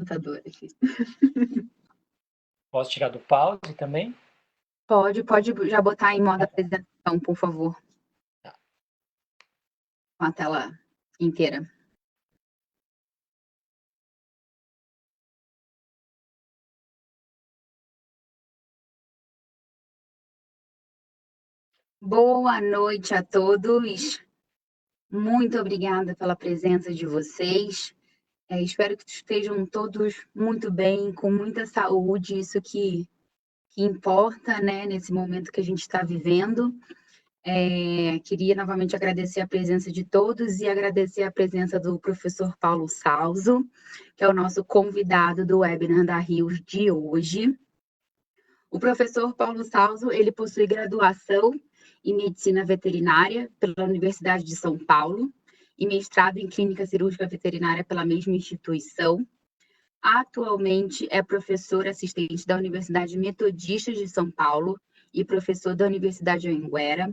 computador aqui. Posso tirar do pause também? Pode já botar em modo apresentação, por favor. Tá. Com a tela inteira. Boa noite a todos. Muito obrigada pela presença de vocês. Espero que estejam todos muito bem, com muita saúde, isso que importa, né, nesse momento que a gente está vivendo. Queria novamente agradecer a presença de todos e agradecer a presença do professor Paulo Salzo, que é o nosso convidado do webinar da Rios de hoje. O professor Paulo Salzo, ele possui graduação em Medicina Veterinária pela Universidade de São Paulo e mestrado em Clínica Cirúrgica Veterinária pela mesma instituição. Atualmente é professor assistente da Universidade Metodista de São Paulo e professor da Universidade Anhanguera.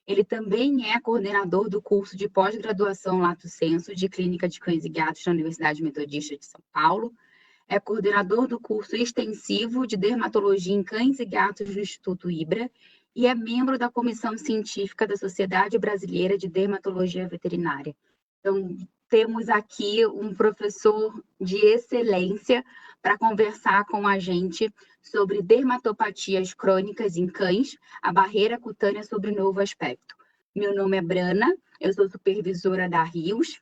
Ele também é coordenador do curso de pós-graduação Lato Sensu de Clínica de Cães e Gatos na Universidade Metodista de São Paulo. É coordenador do curso extensivo de Dermatologia em Cães e Gatos do Instituto IBRA e é membro da comissão científica da Sociedade Brasileira de Dermatologia Veterinária. Então, temos aqui um professor de excelência para conversar com a gente sobre dermatopatias crônicas em cães, a barreira cutânea sob novo aspecto. Meu nome é Brana, eu sou supervisora da Rios.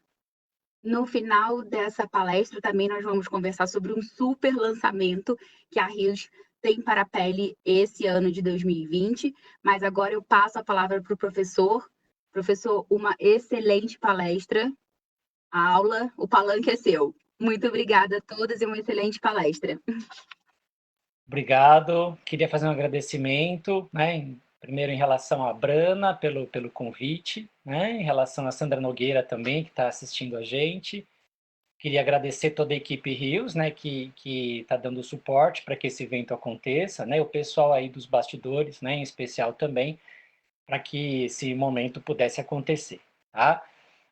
No final dessa palestra, também nós vamos conversar sobre um super lançamento que a Rios tem para a pele esse ano de 2020, mas agora eu passo a palavra para o professor. Professor, uma excelente palestra. A aula, o palanque é seu. Muito obrigada a todos e uma excelente palestra. Obrigado. Queria fazer um agradecimento, né, primeiro em relação à Brana pelo convite, né, em relação a Sandra Nogueira também, que está assistindo a gente. Queria agradecer toda a equipe Rios, né, que está dando suporte para que esse evento aconteça, né, o pessoal aí dos bastidores, né, em especial também, para que esse momento pudesse acontecer, tá?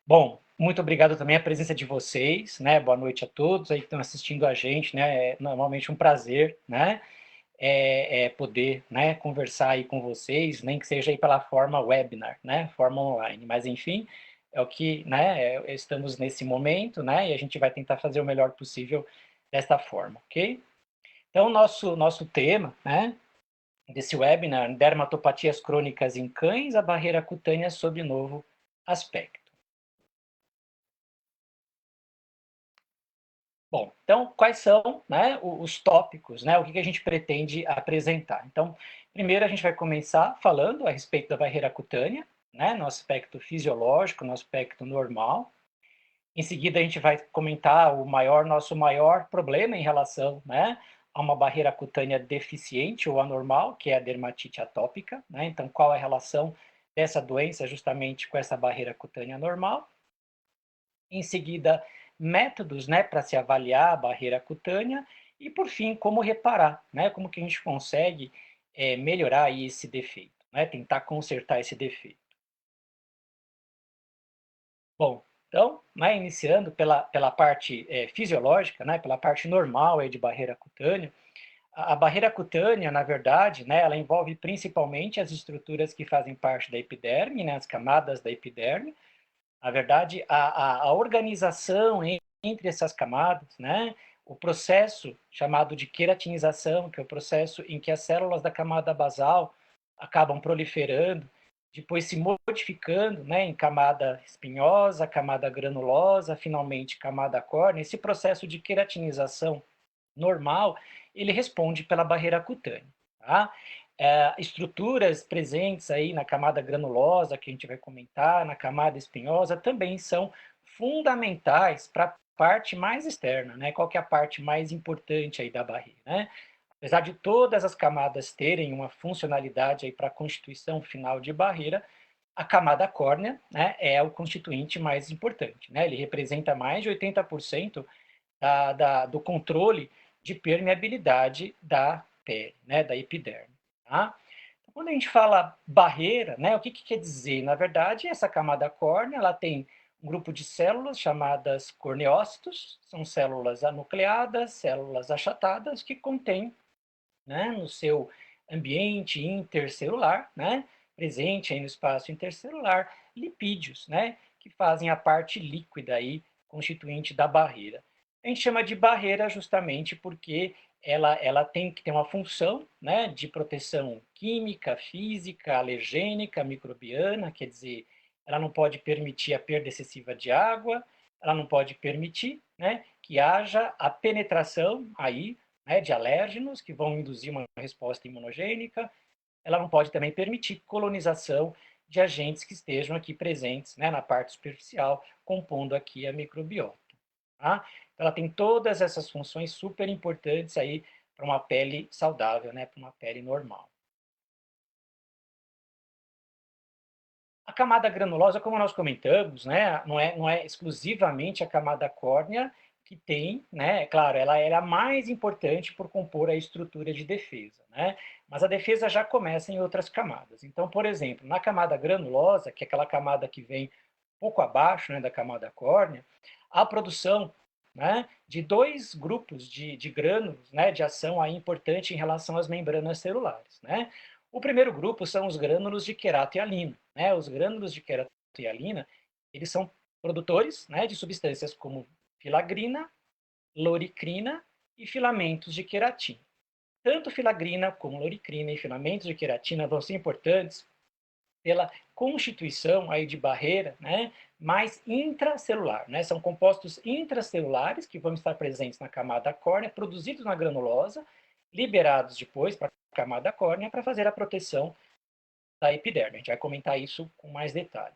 Bom, muito obrigado também a presença de vocês, né? Boa noite a todos aí que estão assistindo a gente, né? É normalmente um prazer, né? Poder, né, conversar aí com vocês, nem que seja aí pela forma webinar, né? Forma online, mas enfim, é o que, né? Estamos nesse momento, né? E a gente vai tentar fazer o melhor possível desta forma, ok? Então, nosso tema, né? Desse webinar, dermatopatias crônicas em cães, a barreira cutânea sob novo aspecto. Bom, então, quais são, né, os tópicos, né, o que a gente pretende apresentar? Então, primeiro a gente vai começar falando a respeito da barreira cutânea, né, no aspecto fisiológico, no aspecto normal. Em seguida, a gente vai comentar nosso maior problema em relação, né, a uma barreira cutânea deficiente ou anormal, que é a dermatite atópica, né? Então, qual é a relação dessa doença justamente com essa barreira cutânea normal? Em seguida, métodos, né, para se avaliar a barreira cutânea e, por fim, como reparar, né, como que a gente consegue melhorar aí esse defeito, né, tentar consertar esse defeito. Bom, então, né, iniciando pela parte fisiológica, né, pela parte normal aí de barreira cutânea, a barreira cutânea, na verdade, né, ela envolve principalmente as estruturas que fazem parte da epiderme, né, as camadas da epiderme. Na verdade, a organização entre essas camadas, né, o processo chamado de queratinização, que é o processo em que as células da camada basal acabam proliferando, depois se modificando, né, em camada espinhosa, camada granulosa, finalmente camada córnea. Esse processo de queratinização normal, ele responde pela barreira cutânea. Tá? Estruturas presentes aí na camada granulosa, que a gente vai comentar, na camada espinhosa, também são fundamentais para a parte mais externa, né? Qual que é a parte mais importante aí da barreira, né? Apesar de todas as camadas terem uma funcionalidade aí para a constituição final de barreira, a camada córnea, né, é o constituinte mais importante, né? Ele representa mais de 80% do controle de permeabilidade da pele, né, da epiderme. Tá? Então, quando a gente fala barreira, né, o que quer dizer? Na verdade, essa camada córnea ela tem um grupo de células chamadas corneócitos, são células anucleadas, células achatadas, que contêm, né, no seu ambiente intercelular, né, presente aí no espaço intercelular, lipídios, né, que fazem a parte líquida aí, constituinte da barreira. A gente chama de barreira justamente porque ela tem que ter uma função, né, de proteção química, física, alergênica, microbiana, quer dizer, ela não pode permitir a perda excessiva de água, ela não pode permitir, né, que haja a penetração aí, né, de alérgenos que vão induzir uma resposta imunogênica. Ela não pode também permitir colonização de agentes que estejam aqui presentes, né, na parte superficial, compondo aqui a microbiota. Tá? Então, ela tem todas essas funções super importantes aí para uma pele saudável, né, para uma pele normal. A camada granulosa, como nós comentamos, né, não é exclusivamente a camada córnea que tem, né, claro, ela é a mais importante por compor a estrutura de defesa, né, mas a defesa já começa em outras camadas. Então, por exemplo, na camada granulosa, que é aquela camada que vem pouco abaixo, né, da camada córnea, a produção, né, de dois grupos de grânulos, né, de ação aí importante em relação às membranas celulares, né. O primeiro grupo são os grânulos de querato-hialina, né. Os grânulos de querato-hialina, eles são produtores, né, de substâncias como filagrina, loricrina e filamentos de queratina. Tanto filagrina como loricrina e filamentos de queratina vão ser importantes pela constituição aí de barreira, né, mais intracelular, né? São compostos intracelulares que vão estar presentes na camada córnea, produzidos na granulosa, liberados depois para a camada córnea para fazer a proteção da epiderme. A gente vai comentar isso com mais detalhe.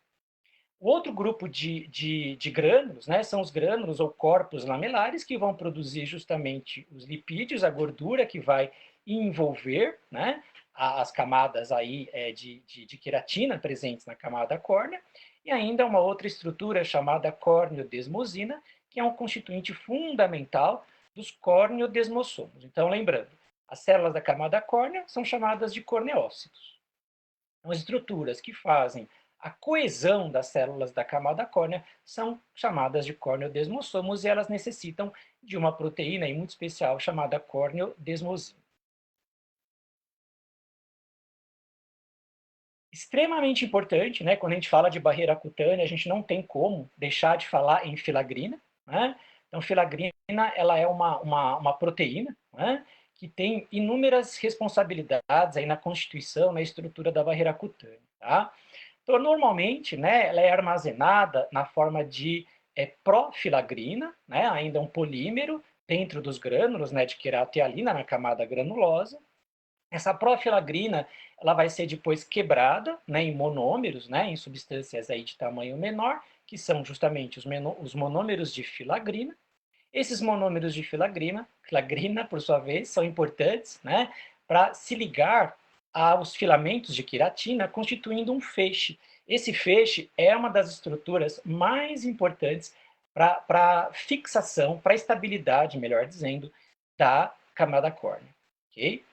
O outro grupo de grânulos, né, são os grânulos ou corpos lamelares, que vão produzir justamente os lipídios, a gordura que vai envolver, né, as camadas aí de queratina presentes na camada córnea, e ainda uma outra estrutura chamada corneodesmosina, que é um constituinte fundamental dos corneodesmossomos. Então, lembrando, as células da camada córnea são chamadas de corneócitos. São estruturas que fazem a coesão das células da camada córnea, são chamadas de corneodesmossomos, e elas necessitam de uma proteína muito especial chamada corneodesmosina. Extremamente importante, né, quando a gente fala de barreira cutânea, a gente não tem como deixar de falar em filagrina, né? Então, filagrina, ela é uma proteína, né, que tem inúmeras responsabilidades aí na constituição, na estrutura da barreira cutânea, tá? Então, normalmente, né, ela é armazenada na forma de profilagrina, né, ainda um polímero dentro dos grânulos, né, de querato-hialina na camada granulosa. Essa profilagrina, ela vai ser depois quebrada, né, em monômeros, né, em substâncias aí de tamanho menor, que são justamente os monômeros de filagrina. Esses monômeros de filagrina, por sua vez, são importantes, né, para se ligar aos filamentos de queratina, constituindo um feixe. Esse feixe é uma das estruturas mais importantes para fixação, para estabilidade, melhor dizendo, da camada córnea. Ok?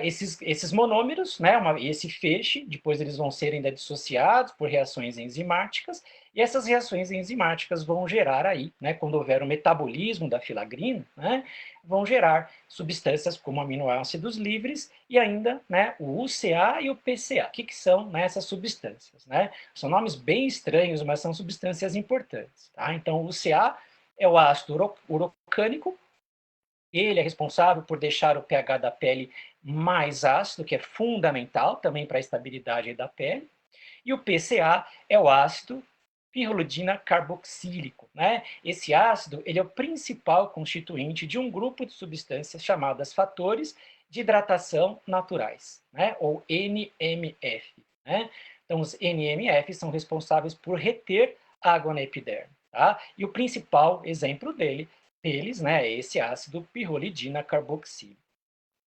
Esses monômeros, né, esse feixe, depois eles vão ser ainda dissociados por reações enzimáticas, e essas reações enzimáticas vão gerar aí, né, quando houver o metabolismo da filagrina, né, vão gerar substâncias como aminoácidos livres e ainda, né, o UCA e o PCA. O que são, né, essas substâncias? Né? São nomes bem estranhos, mas são substâncias importantes. Tá? Então, o UCA é o ácido urocânico. Ele é responsável por deixar o pH da pele mais ácido, que é fundamental também para a estabilidade da pele. E o PCA é o ácido pirrolidina carboxílico, né? Esse ácido, ele é o principal constituinte de um grupo de substâncias chamadas fatores de hidratação naturais, né? Ou NMF, né? Então, os NMF são responsáveis por reter água na epiderme, tá? E o principal exemplo deles, né, é esse ácido pirrolidina carboxílico.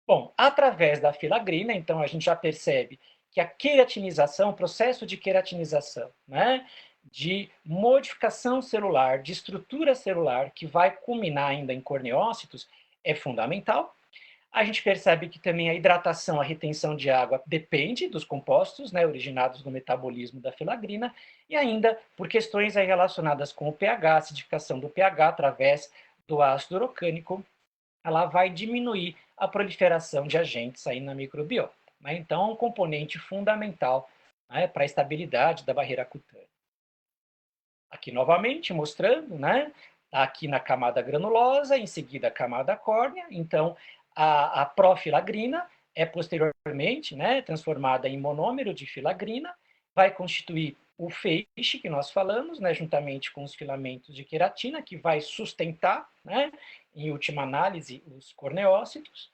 Bom, através da filagrina, então a gente já percebe que a queratinização, o processo de queratinização, né, de modificação celular, de estrutura celular, que vai culminar ainda em corneócitos, é fundamental. A gente percebe que também a hidratação, a retenção de água depende dos compostos, né, originados do metabolismo da filagrina, e ainda por questões aí relacionadas com o pH, acidificação do pH através do ácido urocânico, ela vai diminuir a proliferação de agentes aí na microbiota. Né? Então, é um componente fundamental, né, para a estabilidade da barreira cutânea. Aqui novamente mostrando, né, aqui na camada granulosa, em seguida a camada córnea. Então, a profilagrina é posteriormente, né, transformada em monômero de filagrina, vai constituir o feixe que nós falamos, né, juntamente com os filamentos de queratina, que vai sustentar, né, em última análise, os corneócitos.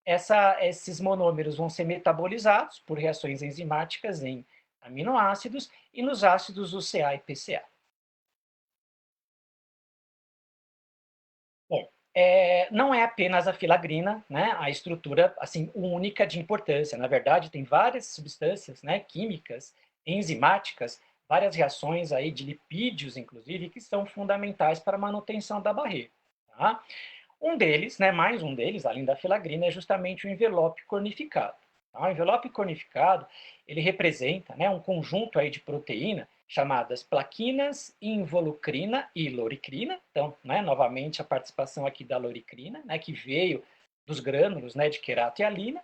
Esses monômeros vão ser metabolizados por reações enzimáticas em aminoácidos e nos ácidos UCA e PCA. Bom, não é apenas a filagrina, né, a estrutura assim única de importância. Na verdade, tem várias substâncias, né, químicas, enzimáticas, várias reações aí de lipídios, inclusive, que são fundamentais para a manutenção da barreira. Tá? Um deles, né, mais um deles, além da filagrina, é justamente o envelope cornificado. Tá? O envelope cornificado, ele representa, né, um conjunto aí de proteína chamadas plaquinas, involucrina e loricrina. Então, né, novamente a participação aqui da loricrina, né, que veio dos grânulos, né, de querato-hialina.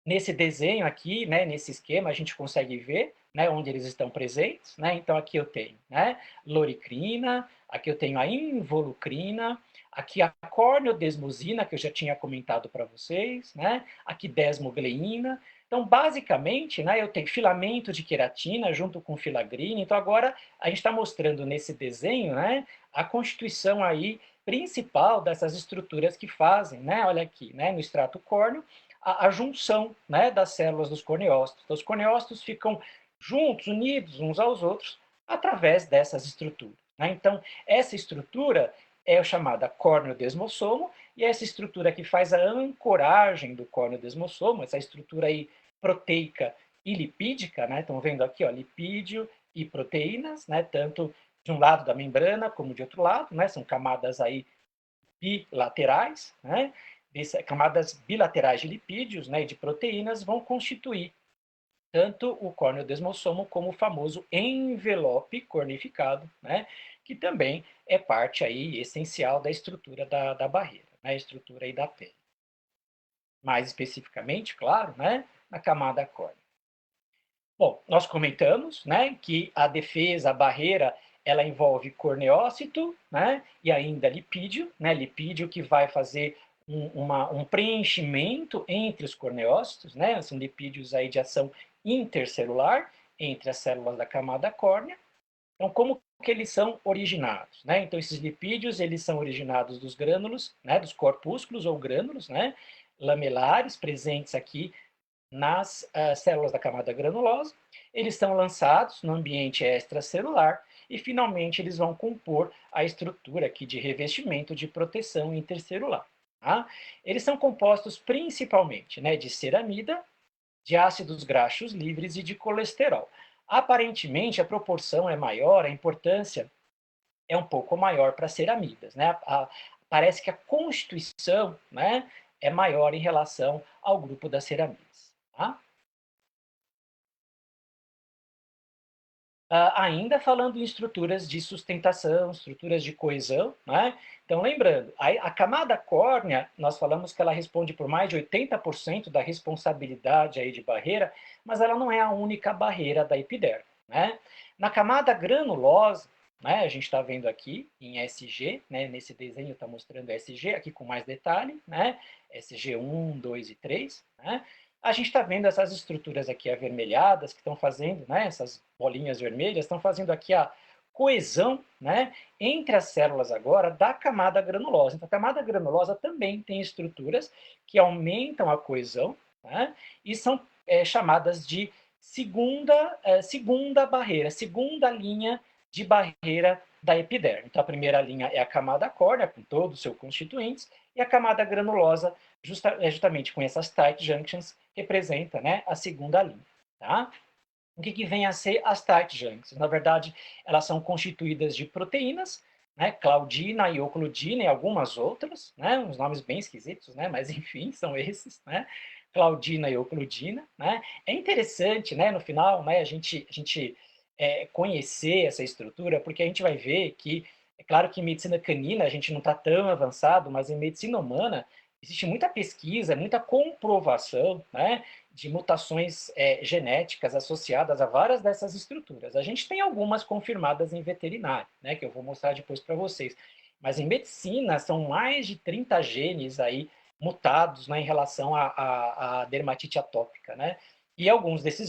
Nesse desenho aqui, né, nesse esquema, a gente consegue ver, né, onde eles estão presentes. Né? Então, aqui eu tenho, né, loricrina, aqui eu tenho a involucrina, aqui a corneodesmosina, que eu já tinha comentado para vocês, né? Aqui desmogleína. Então, basicamente, né, eu tenho filamento de queratina junto com filagrina. Então, agora a gente está mostrando nesse desenho, né, a constituição aí principal dessas estruturas que fazem, né, olha aqui, né, no extrato córneo, a junção, né, das células dos corneócitos. Então, os corneócitos ficam juntos, unidos uns aos outros, através dessas estruturas. Né? Então, essa estrutura é chamada córneo-desmossomo, e essa estrutura que faz a ancoragem do córneo-desmossomo, essa estrutura aí proteica e lipídica, né? Estão vendo aqui, ó, lipídio e proteínas, né? Tanto de um lado da membrana como de outro lado, né? São camadas aí bilaterais, né? Camadas bilaterais de lipídios, né, e de proteínas vão constituir tanto o córneo-desmossomo como o famoso envelope cornificado, né, que também é parte aí essencial da estrutura da barreira, né, a estrutura aí da pele. Mais especificamente, claro, né, na camada córnea. Bom, nós comentamos, né, que a defesa, a barreira, ela envolve corneócito, né, e ainda lipídio, né, lipídio que vai fazer um preenchimento entre os corneócitos, né, são lipídios aí de ação intercelular entre as células da camada córnea. Então, como que eles são originados? Né? Então, esses lipídios, eles são originados dos grânulos, né, dos corpúsculos ou grânulos, né, lamelares, presentes aqui nas células da camada granulosa. Eles são lançados no ambiente extracelular e, finalmente, eles vão compor a estrutura aqui de revestimento de proteção intercelular. Tá? Eles são compostos principalmente, né, de ceramida, de ácidos graxos livres e de colesterol. Aparentemente, a proporção é maior, a importância é um pouco maior para ceramidas. Né? Parece que a constituição, né, é maior em relação ao grupo das ceramidas. Tá? Ainda falando em estruturas de sustentação, estruturas de coesão, né? Então, lembrando, a camada córnea, nós falamos que ela responde por mais de 80% da responsabilidade aí de barreira, mas ela não é a única barreira da epiderme. Né? Na camada granulosa, né, a gente está vendo aqui em SG, né, nesse desenho está mostrando SG, aqui com mais detalhe, né, SG1, 2 e 3, né? A gente está vendo essas estruturas aqui avermelhadas que estão fazendo, né, essas bolinhas vermelhas, estão fazendo aqui a coesão, né, entre as células agora da camada granulosa. Então, a camada granulosa também tem estruturas que aumentam a coesão, né, e são chamadas de segunda barreira, segunda linha de barreira da epiderme. Então, a primeira linha é a camada córnea, com todos os seus constituintes, e a camada granulosa, justamente com essas tight junctions, representa, né, a segunda linha. Tá? O que vem a ser as tight junctions? Na verdade, elas são constituídas de proteínas, né? Claudina e ocludina e algumas outras, né? Uns nomes bem esquisitos, né? Mas enfim, são esses, né? Claudina e ocludina, né? É interessante, né? No final, né? A gente conhecer essa estrutura, porque a gente vai ver que é claro que em medicina canina a gente não está tão avançado, mas em medicina humana existe muita pesquisa, muita comprovação, né? De mutações genéticas associadas a várias dessas estruturas. A gente tem algumas confirmadas em veterinário, né, que eu vou mostrar depois para vocês. Mas em medicina são mais de 30 genes aí mutados, né, em relação à dermatite atópica, né? E alguns desses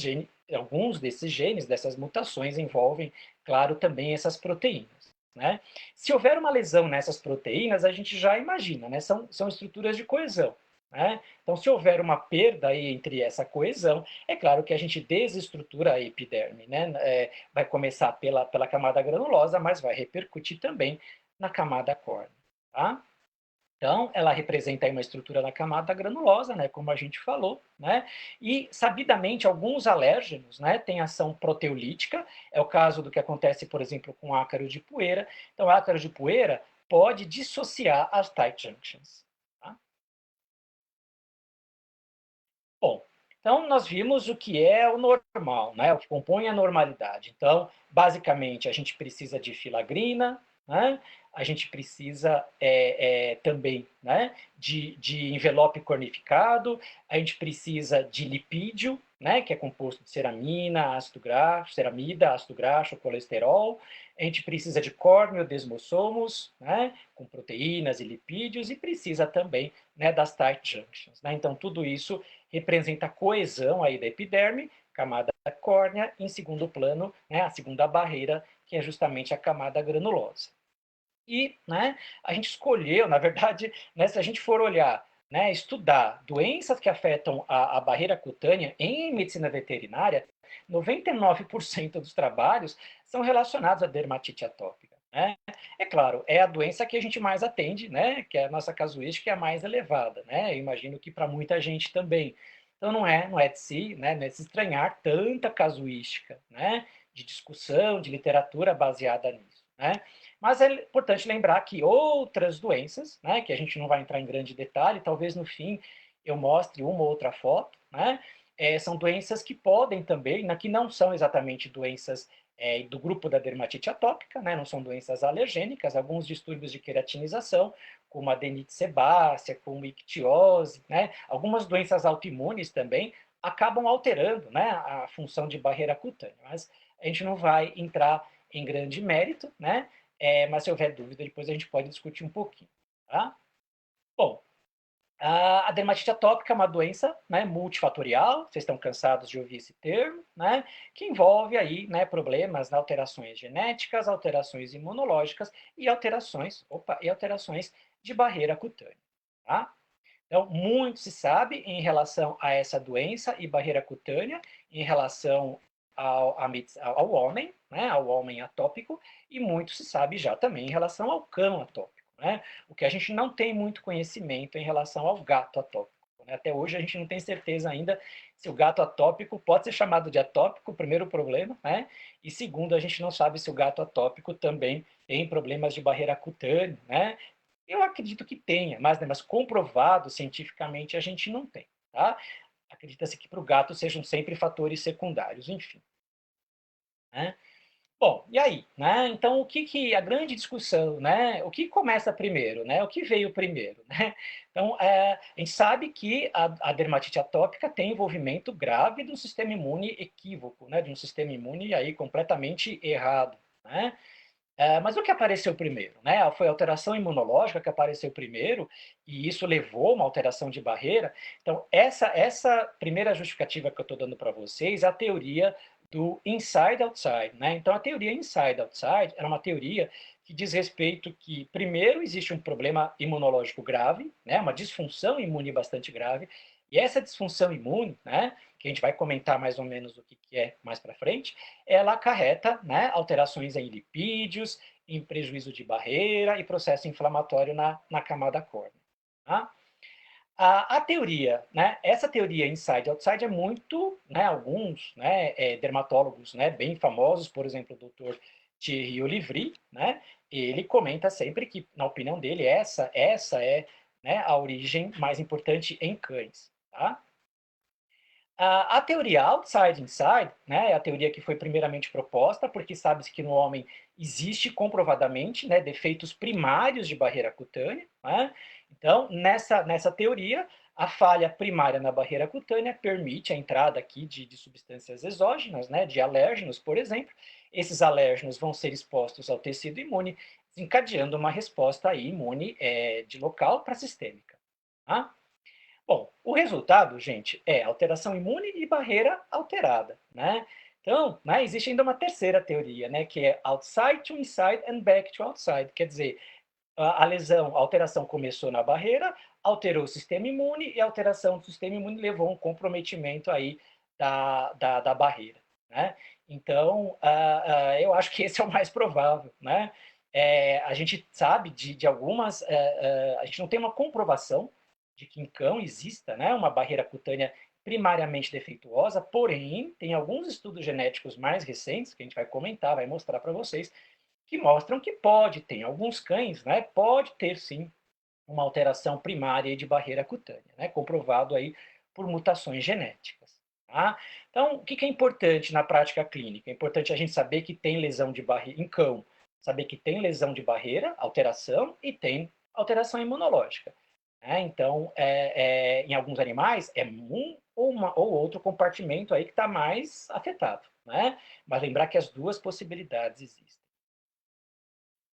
genes, dessas mutações, envolvem, claro, também essas proteínas. Né? Se houver uma lesão nessas proteínas, a gente já imagina, né? São estruturas de coesão. Né? Então, se houver uma perda aí entre essa coesão, é claro que a gente desestrutura a epiderme. Né? Vai começar pela camada granulosa, mas vai repercutir também na camada córnea. Tá? Então, ela representa aí uma estrutura na camada granulosa, né, como a gente falou, né, e sabidamente alguns alérgenos, né, têm ação proteolítica, é o caso do que acontece, por exemplo, com ácaro de poeira. Então, ácaro de poeira pode dissociar as tight junctions. Tá? Bom, então nós vimos o que é o normal, né, o que compõe a normalidade. Então, basicamente, a gente precisa de filagrina, né? A gente precisa também, né, de envelope cornificado, a gente precisa de lipídio, né, que é composto de ceramina, ácido graxo, ceramida, ácido graxo, colesterol. A gente precisa de córneo desmossomos, né, com proteínas e lipídios, e precisa também, né, das tight junctions. Né? Então, tudo isso representa a coesão aí da epiderme, camada córnea, em segundo plano, né, a segunda barreira, que é justamente a camada granulosa. E, né, a gente escolheu, na verdade, né, se a gente for olhar, né, estudar doenças que afetam a barreira cutânea em medicina veterinária, 99% dos trabalhos são relacionados à dermatite atópica. Né? É claro, é a doença que a gente mais atende, né, que é a nossa casuística é a mais elevada. Né? Eu imagino que para muita gente também. Então não é de se, né, não é de se estranhar tanta casuística, né, de discussão, de literatura baseada nisso. Né? Mas é importante lembrar que outras doenças, né, que a gente não vai entrar em grande detalhe, talvez no fim eu mostre uma ou outra foto, né, são doenças que podem também, que não são exatamente doenças do grupo da dermatite atópica, né, não são doenças alergênicas, alguns distúrbios de queratinização, como adenite sebácea, como ictiose, né, algumas doenças autoimunes também acabam alterando, né, a função de barreira cutânea, mas a gente não vai entrar em grande mérito, né, mas se houver dúvida, depois a gente pode discutir um pouquinho. Tá? Bom, a dermatite atópica é uma doença, né, multifatorial, vocês estão cansados de ouvir esse termo, né, que envolve aí, né, problemas, alterações genéticas, alterações imunológicas e alterações de barreira cutânea. Tá? Então, muito se sabe em relação a essa doença e barreira cutânea, em relação ao homem, né, ao homem atópico, e muito se sabe já também em relação ao cão atópico. Né? O que a gente não tem muito conhecimento em relação ao gato atópico. Né? Até hoje a gente não tem certeza ainda se o gato atópico pode ser chamado de atópico, primeiro problema, né? E segundo, a gente não sabe se o gato atópico também tem problemas de barreira cutânea, né? Eu acredito que tenha, mas comprovado cientificamente a gente não tem. Tá? Acredita-se que para o gato sejam sempre fatores secundários, enfim. Né? Bom, e aí? Né? Então, a grande discussão, né? O que começa primeiro? Né? O que veio primeiro? Né? Então, a gente sabe que a dermatite atópica tem envolvimento grave do sistema imune equívoco, né? De um sistema imune aí completamente errado. Né? Mas o que apareceu primeiro? Né? Foi a alteração imunológica que apareceu primeiro, e isso levou a uma alteração de barreira. Então, essa primeira justificativa que eu estou dando para vocês é a teoria do inside-outside. Né? Então, a teoria inside-outside era uma teoria que diz respeito que, primeiro, existe um problema imunológico grave, né? Uma disfunção imune bastante grave, e essa disfunção imune, né, que a gente vai comentar mais ou menos o que é mais para frente, ela acarreta, né, alterações em lipídios, em prejuízo de barreira e processo inflamatório na camada córnea. Tá? A teoria, né, essa teoria inside-outside é muito, né, alguns, né, dermatólogos, né, bem famosos, por exemplo, o Dr. Thierry Olivry, né, ele comenta sempre que, na opinião dele, essa é, né, a origem mais importante em cães. Tá? A teoria outside-inside, né, é a teoria que foi primeiramente proposta, porque sabe-se que no homem existe comprovadamente, né, defeitos primários de barreira cutânea. Né? Então, nessa teoria, a falha primária na barreira cutânea permite a entrada aqui de substâncias exógenas, né, de alérgenos, por exemplo. Esses alérgenos vão ser expostos ao tecido imune, desencadeando uma resposta aí imune de local para sistêmica. Tá? Bom, o resultado, gente, é alteração imune e barreira alterada, né? Então, né, existe ainda uma terceira teoria, né, que é outside to inside and back to outside. Quer dizer, a lesão, a alteração começou na barreira, alterou o sistema imune e a alteração do sistema imune levou a um comprometimento aí da barreira, né? Então, eu acho que esse é o mais provável, né? A gente sabe de algumas, a gente não tem uma comprovação de que em cão exista, né, uma barreira cutânea primariamente defeituosa, porém, tem alguns estudos genéticos mais recentes, que a gente vai comentar, vai mostrar para vocês, que mostram que pode ter, em alguns cães, né, pode ter sim uma alteração primária de barreira cutânea, né, comprovado aí por mutações genéticas. Tá? Então, o que é importante na prática clínica? É importante a gente saber que tem lesão de barreira em cão, saber que tem lesão de barreira, alteração, e tem alteração imunológica. Então, em alguns animais, é um ou outro compartimento aí que está mais afetado. Né? Mas lembrar que as duas possibilidades existem.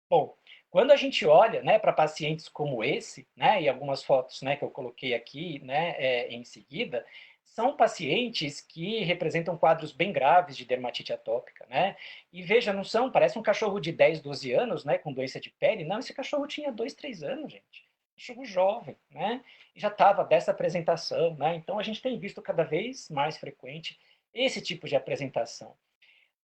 Bom, quando a gente olha, né, para pacientes como esse, né, e algumas fotos, né, que eu coloquei aqui, né, em seguida, são pacientes que representam quadros bem graves de dermatite atópica, né? E veja, não são, parece um cachorro de 10, 12 anos, né, com doença de pele. Não, esse cachorro tinha 2, 3 anos, gente. Cachorro jovem, né? E já estava dessa apresentação, né? Então a gente tem visto cada vez mais frequente esse tipo de apresentação.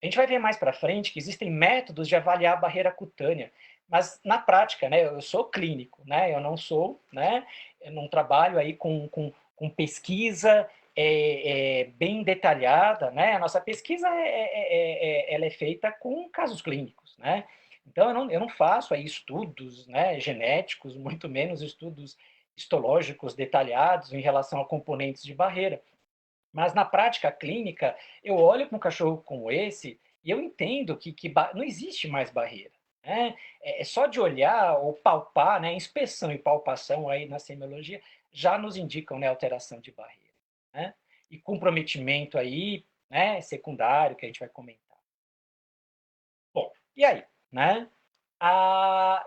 A gente vai ver mais para frente que existem métodos de avaliar a barreira cutânea, mas na prática, né, eu sou clínico, né, eu não sou, né, eu não trabalho aí com pesquisa bem detalhada, né, a nossa pesquisa ela é feita com casos clínicos, né, então eu não faço aí estudos, né, genéticos, muito menos estudos histológicos detalhados em relação a componentes de barreira. Mas na prática clínica, eu olho para um cachorro como esse e eu entendo que não existe mais barreira. Né? É só de olhar ou palpar, né? Inspeção e palpação aí na semiologia já nos indicam, né, alteração de barreira. Né? E comprometimento aí, né, secundário, que a gente vai comentar. Bom, e aí? Né?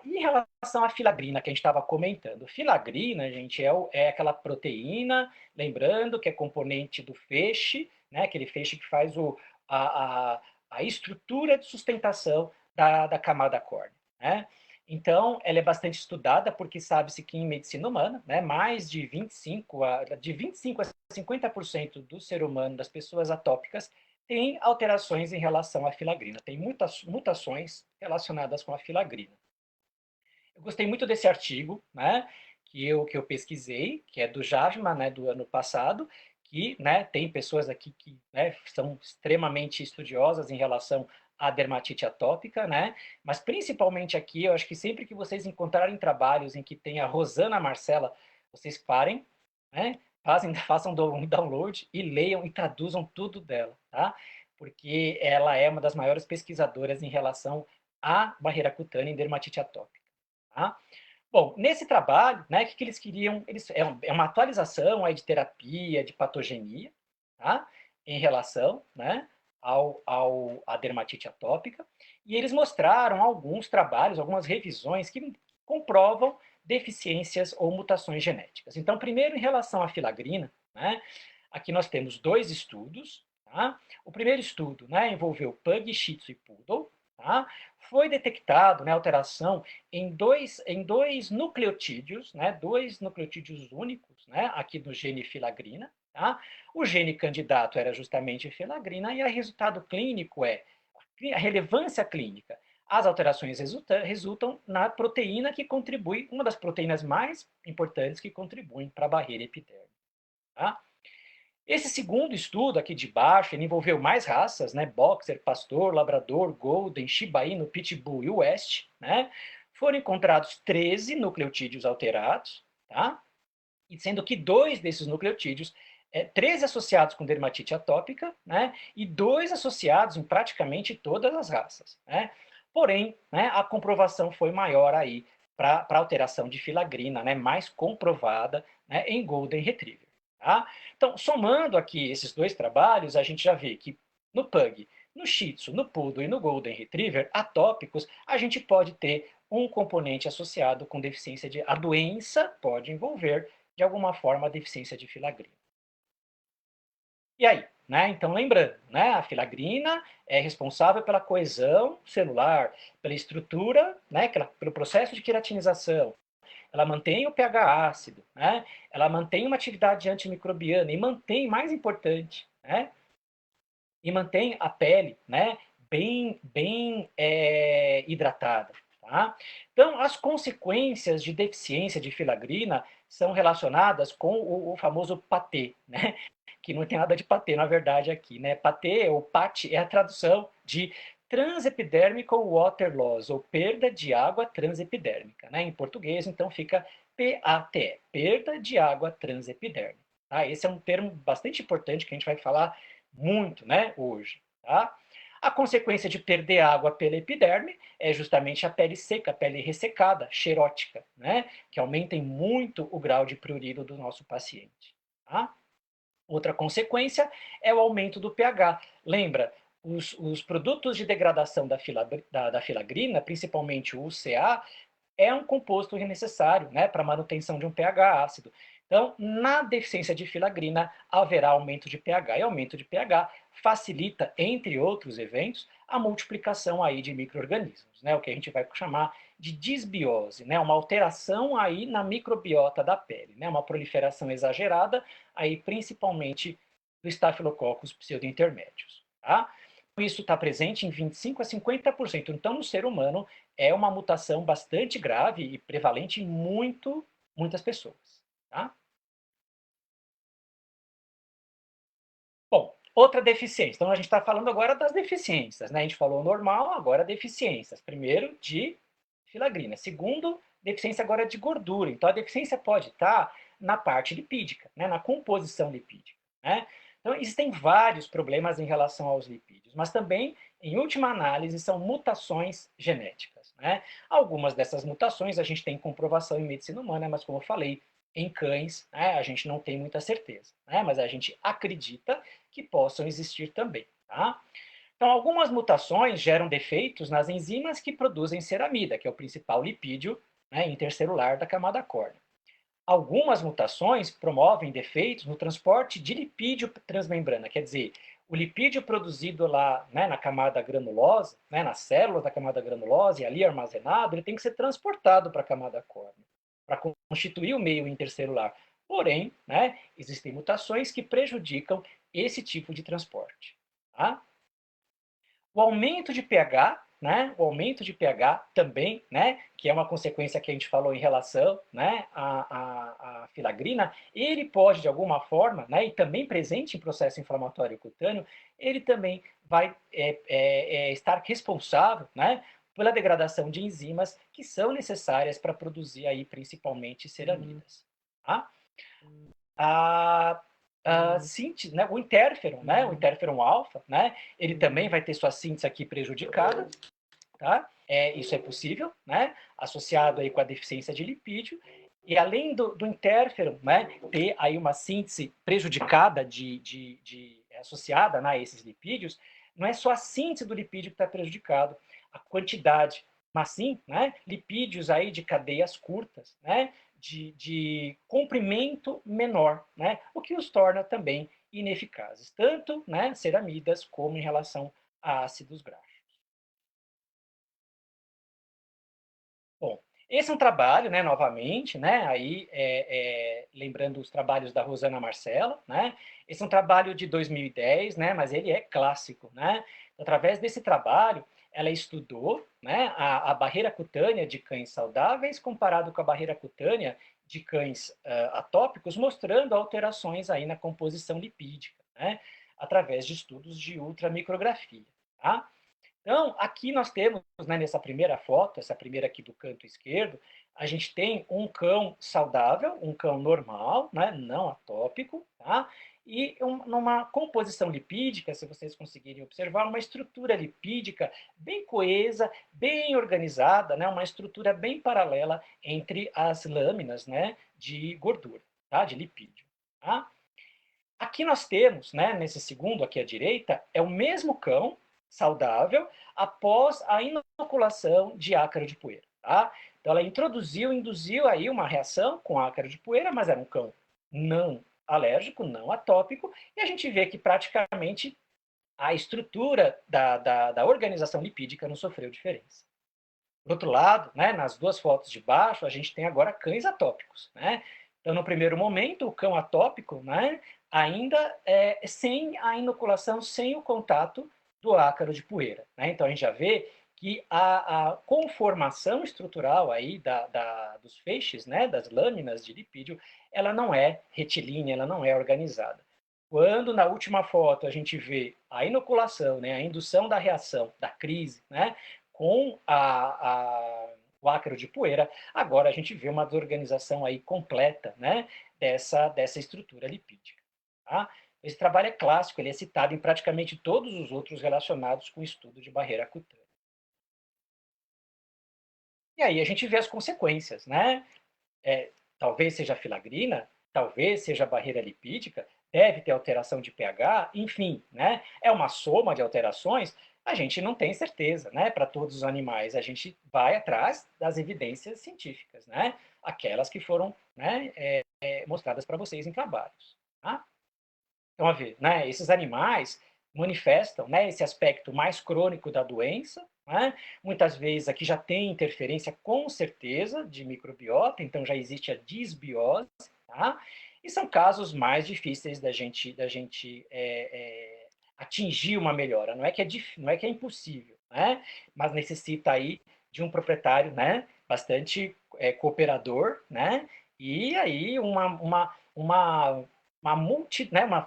Em relação à filagrina que a gente estava comentando, filagrina, gente, é aquela proteína, lembrando que é componente do feixe, né, aquele feixe que faz a, a estrutura de sustentação da camada córnea. Né? Então, ela é bastante estudada porque sabe-se que em medicina humana, né, mais de 25 a 50% do ser humano, das pessoas atópicas, tem alterações em relação à filagrina, tem muitas mutações relacionadas com a filagrina. Eu gostei muito desse artigo, né, que eu pesquisei, que é do JAVMA, né, do ano passado, que, né, tem pessoas aqui que, né, são extremamente estudiosas em relação à dermatite atópica, né, mas principalmente aqui, eu acho que sempre que vocês encontrarem trabalhos em que tem a Rosana Marcela, vocês parem, né, façam um download e leiam e traduzam tudo dela, tá? Porque ela é uma das maiores pesquisadoras em relação à barreira cutânea em dermatite atópica. Tá? Bom, nesse trabalho, né, o que eles queriam? É uma atualização aí de terapia, de patogenia, tá? Em relação, né, à dermatite atópica, e eles mostraram alguns trabalhos, algumas revisões que comprovam deficiências ou mutações genéticas. Então, primeiro, em relação à filagrina, né, aqui nós temos 2 estudos. Tá? O primeiro estudo, né, envolveu Pug, Shih Tzu e Poodle. Tá? Foi detectado, né, alteração em dois nucleotídeos, né, 2 nucleotídeos únicos, né, aqui no gene filagrina. Tá? O gene candidato era justamente filagrina e o resultado clínico é a relevância clínica. As alterações resultam na proteína que contribui, uma das proteínas mais importantes que contribuem para a barreira epidérmica. Tá? Esse segundo estudo aqui de baixo, ele envolveu mais raças, né? Boxer, Pastor, Labrador, Golden, Shiba Inu, Pitbull e West, né? Foram encontrados 13 nucleotídeos alterados, tá? E sendo que 2 desses nucleotídeos, 13 associados com dermatite atópica, né? E 2 associados em praticamente todas as raças, né? Porém, né, a comprovação foi maior aí para alteração de filagrina, né? Mais comprovada, né, em Golden Retriever. Tá? Então, somando aqui esses 2 trabalhos, a gente já vê que no Pug, no Shih Tzu, no Poodle e no Golden Retriever, atópicos, a gente pode ter um componente associado com deficiência de... A doença pode envolver, de alguma forma, a deficiência de filagrina. E aí? Né? Então, lembrando, né, a filagrina é responsável pela coesão celular, pela estrutura, né, pelo processo de queratinização, ela mantém o pH ácido, né? Ela mantém uma atividade antimicrobiana e mantém, mais importante, né? E mantém a pele, né? Bem hidratada, tá? Então, as consequências de deficiência de filagrina são relacionadas com o famoso patê, né? Que não tem nada de patê, na verdade, aqui, né? Patê, ou PAT, é a tradução de Transepidermical Water Loss, ou perda de água transepidérmica, né? Em português, então, fica PATE, perda de água transepidérmica. Tá? Esse é um termo bastante importante que a gente vai falar muito, né, hoje. Tá? A consequência de perder água pela epiderme é justamente a pele seca, a pele ressecada, xerótica, né? Que aumenta muito o grau de prurido do nosso paciente. Tá? Outra consequência é o aumento do pH. Lembra, os produtos de degradação da filagrina, principalmente o UCA, é um composto necessário, né, para a manutenção de um pH ácido. Então, na deficiência de filagrina, haverá aumento de pH, e aumento de pH facilita, entre outros eventos, a multiplicação aí de micro-organismos, né, o que a gente vai chamar de disbiose, né, uma alteração aí na microbiota da pele, né, uma proliferação exagerada, aí principalmente do Staphylococcus pseudointermédios. Tá? Isso está presente em 25 a 50%. Então, no ser humano, é uma mutação bastante grave e prevalente em muitas pessoas. Tá? Bom, outra deficiência. Então, a gente está falando agora das deficiências. Né? A gente falou normal, agora deficiências. Primeiro, de filagrina. Segundo, deficiência agora de gordura. Então, a deficiência pode estar na parte lipídica, né? Na composição lipídica. Né? Então, existem vários problemas em relação aos lipídios, mas também, em última análise, são mutações genéticas. Né? Algumas dessas mutações a gente tem comprovação em medicina humana, mas como eu falei, em cães, né, a gente não tem muita certeza, né, mas a gente acredita que possam existir também. Tá? Então, algumas mutações geram defeitos nas enzimas que produzem ceramida, que é o principal lipídio, né, intercelular da camada córnea. Algumas mutações promovem defeitos no transporte de lipídio transmembrana, quer dizer, o lipídio produzido lá, né, na camada granulosa, né, nas células da camada granulosa e ali armazenado, ele tem que ser transportado para a camada córnea, para constituir o meio intercelular. Porém, né, existem mutações que prejudicam esse tipo de transporte. Tá? O aumento de pH, né? O aumento de pH também, né? Que é uma consequência que a gente falou em relação, né? A filagrina, ele pode de alguma forma, né? E também presente em processo inflamatório cutâneo, ele também vai estar responsável, né? Pela degradação de enzimas que são necessárias para produzir aí principalmente ceramidas. Tá? Síntese, né, o interferon, né, o interferon alfa, né, ele também vai ter sua síntese aqui prejudicada, tá? Isso é possível, né, associado aí com a deficiência de lipídio, e além do interferon, né, ter aí uma síntese prejudicada associada, né, a esses lipídios, não é só a síntese do lipídio que está prejudicado, a quantidade, mas sim, né, lipídios aí de cadeias curtas, né, de comprimento menor, né, o que os torna também ineficazes, tanto, né, ceramidas como em relação a ácidos graxos. Bom, esse é um trabalho, né, novamente, né, aí, lembrando os trabalhos da Rosana Marcella, né, esse é um trabalho de 2010, né, mas ele é clássico, né, através desse trabalho, ela estudou, né, a barreira cutânea de cães saudáveis comparado com a barreira cutânea de cães atópicos, mostrando alterações aí na composição lipídica, né, através de estudos de ultramicrografia. Tá? Então, aqui nós temos, né, nessa primeira foto, essa primeira aqui do canto esquerdo, a gente tem um cão saudável, um cão normal, né, não atópico, tá? E numa composição lipídica, se vocês conseguirem observar, uma estrutura lipídica bem coesa, bem organizada, né, uma estrutura bem paralela entre as lâminas, né, de gordura, tá, de lipídio. Tá? Aqui nós temos, né, nesse segundo aqui à direita, é o mesmo cão saudável após a inoculação de ácaro de poeira. Tá? Então ela induziu aí uma reação com ácaro de poeira, mas era um cão não alérgico, não atópico, e a gente vê que praticamente a estrutura da organização lipídica não sofreu diferença. Por outro lado, né, nas duas fotos de baixo, a gente tem agora cães atópicos. Né? Então, no primeiro momento, o cão atópico, né, ainda sem a inoculação, sem o contato do ácaro de poeira. Né? Então, a gente já vê que a conformação estrutural aí dos feixes, né, das lâminas de lipídio, ela não é retilínea, ela não é organizada. Quando na última foto a gente vê a inoculação, né, a indução da reação, da crise, né, com o ácaro de poeira, agora a gente vê uma desorganização aí completa, né, dessa estrutura lipídica. Tá? Esse trabalho é clássico, ele é citado em praticamente todos os outros relacionados com o estudo de barreira cutânea. E aí a gente vê as consequências, né? Talvez seja filagrina, talvez seja barreira lipídica, deve ter alteração de pH, enfim, né? É uma soma de alterações, a gente não tem certeza, né? Para todos os animais, a gente vai atrás das evidências científicas, né? Aquelas que foram, né, mostradas para vocês em trabalhos. Tá? Então, a ver, né? Esses animais manifestam, né, esse aspecto mais crônico da doença, né? Muitas vezes aqui já tem interferência com certeza de microbiota, então já existe a disbiose, tá? E são casos mais difíceis da gente atingir uma melhora. Não é que é impossível, né? Mas necessita aí de um proprietário, né, bastante cooperador, né? E aí uma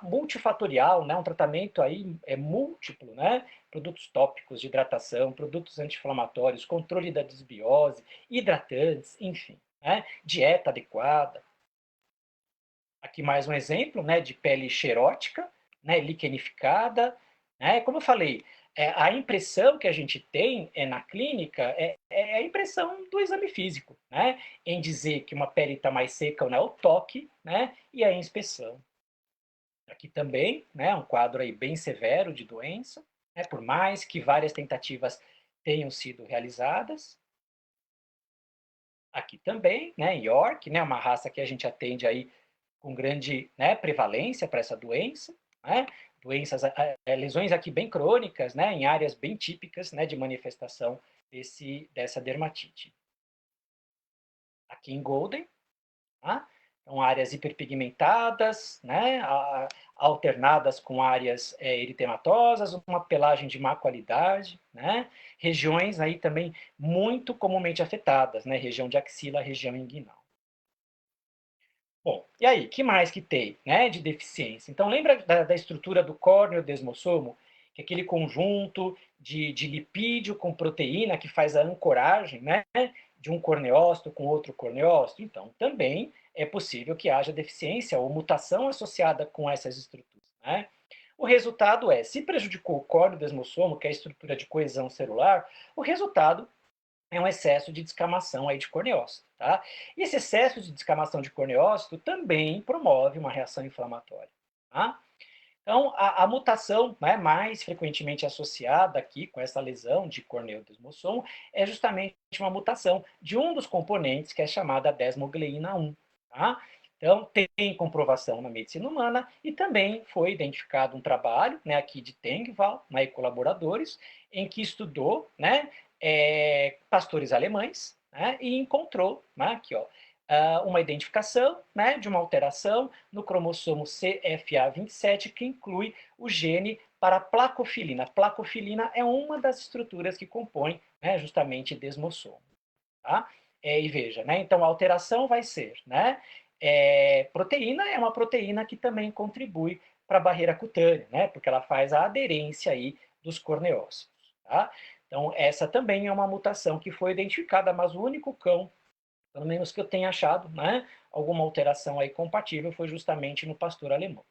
multifatorial, né, um tratamento aí múltiplo, né, produtos tópicos de hidratação, produtos anti-inflamatórios, controle da desbiose, hidratantes, enfim, né, dieta adequada. Aqui mais um exemplo, né, de pele xerótica, né, liquenificada, né, como eu falei, a impressão que a gente tem na clínica é a impressão do exame físico, né, em dizer que uma pele está mais seca ou não, é o toque, né, e a inspeção. Aqui também, né, um quadro aí bem severo de doença, né, por mais que várias tentativas tenham sido realizadas. Aqui também, né, York, né, uma raça que a gente atende aí com grande, né, prevalência para essa doença, né, lesões aqui bem crônicas, né, em áreas bem típicas, né, de manifestação dessa dermatite. Aqui em Golden, tá? Então, áreas hiperpigmentadas, né, alternadas com áreas eritematosas, uma pelagem de má qualidade, né, regiões aí também muito comumente afetadas, né, região de axila, região inguinal. Bom, e aí, que mais que tem, né, de deficiência? Então, lembra da estrutura do córneo desmossomo, que é aquele conjunto de lipídio com proteína que faz a ancoragem, né, de um corneócito com outro corneócito? Então, também é possível que haja deficiência ou mutação associada com essas estruturas, né? O resultado se prejudicou o córneo desmossomo, que é a estrutura de coesão celular, o resultado é um excesso de descamação aí de corneócito. Tá? E esse excesso de descamação de corneócito também promove uma reação inflamatória. Tá? Então, a mutação, né, mais frequentemente associada aqui com essa lesão de corneodesmossomo é justamente uma mutação de um dos componentes que é chamada desmogleína 1. Tá? Então, tem comprovação na medicina humana e também foi identificado um trabalho, né, aqui de Tengvall, né, e colaboradores, em que estudou, né, pastores alemães, né, e encontrou, né, aqui, ó, uma identificação, né, de uma alteração no cromossomo CFA27 que inclui o gene para placofilina. Placofilina é uma das estruturas que compõem, né, justamente desmossomo. Tá? E veja, né? Então a alteração vai ser, né? Proteína é uma proteína que também contribui para a barreira cutânea, né? Porque ela faz a aderência aí dos corneócitos, tá? Então essa também é uma mutação que foi identificada, mas o único cão, pelo menos que eu tenha achado, né? Alguma alteração aí compatível foi justamente no pastor alemão.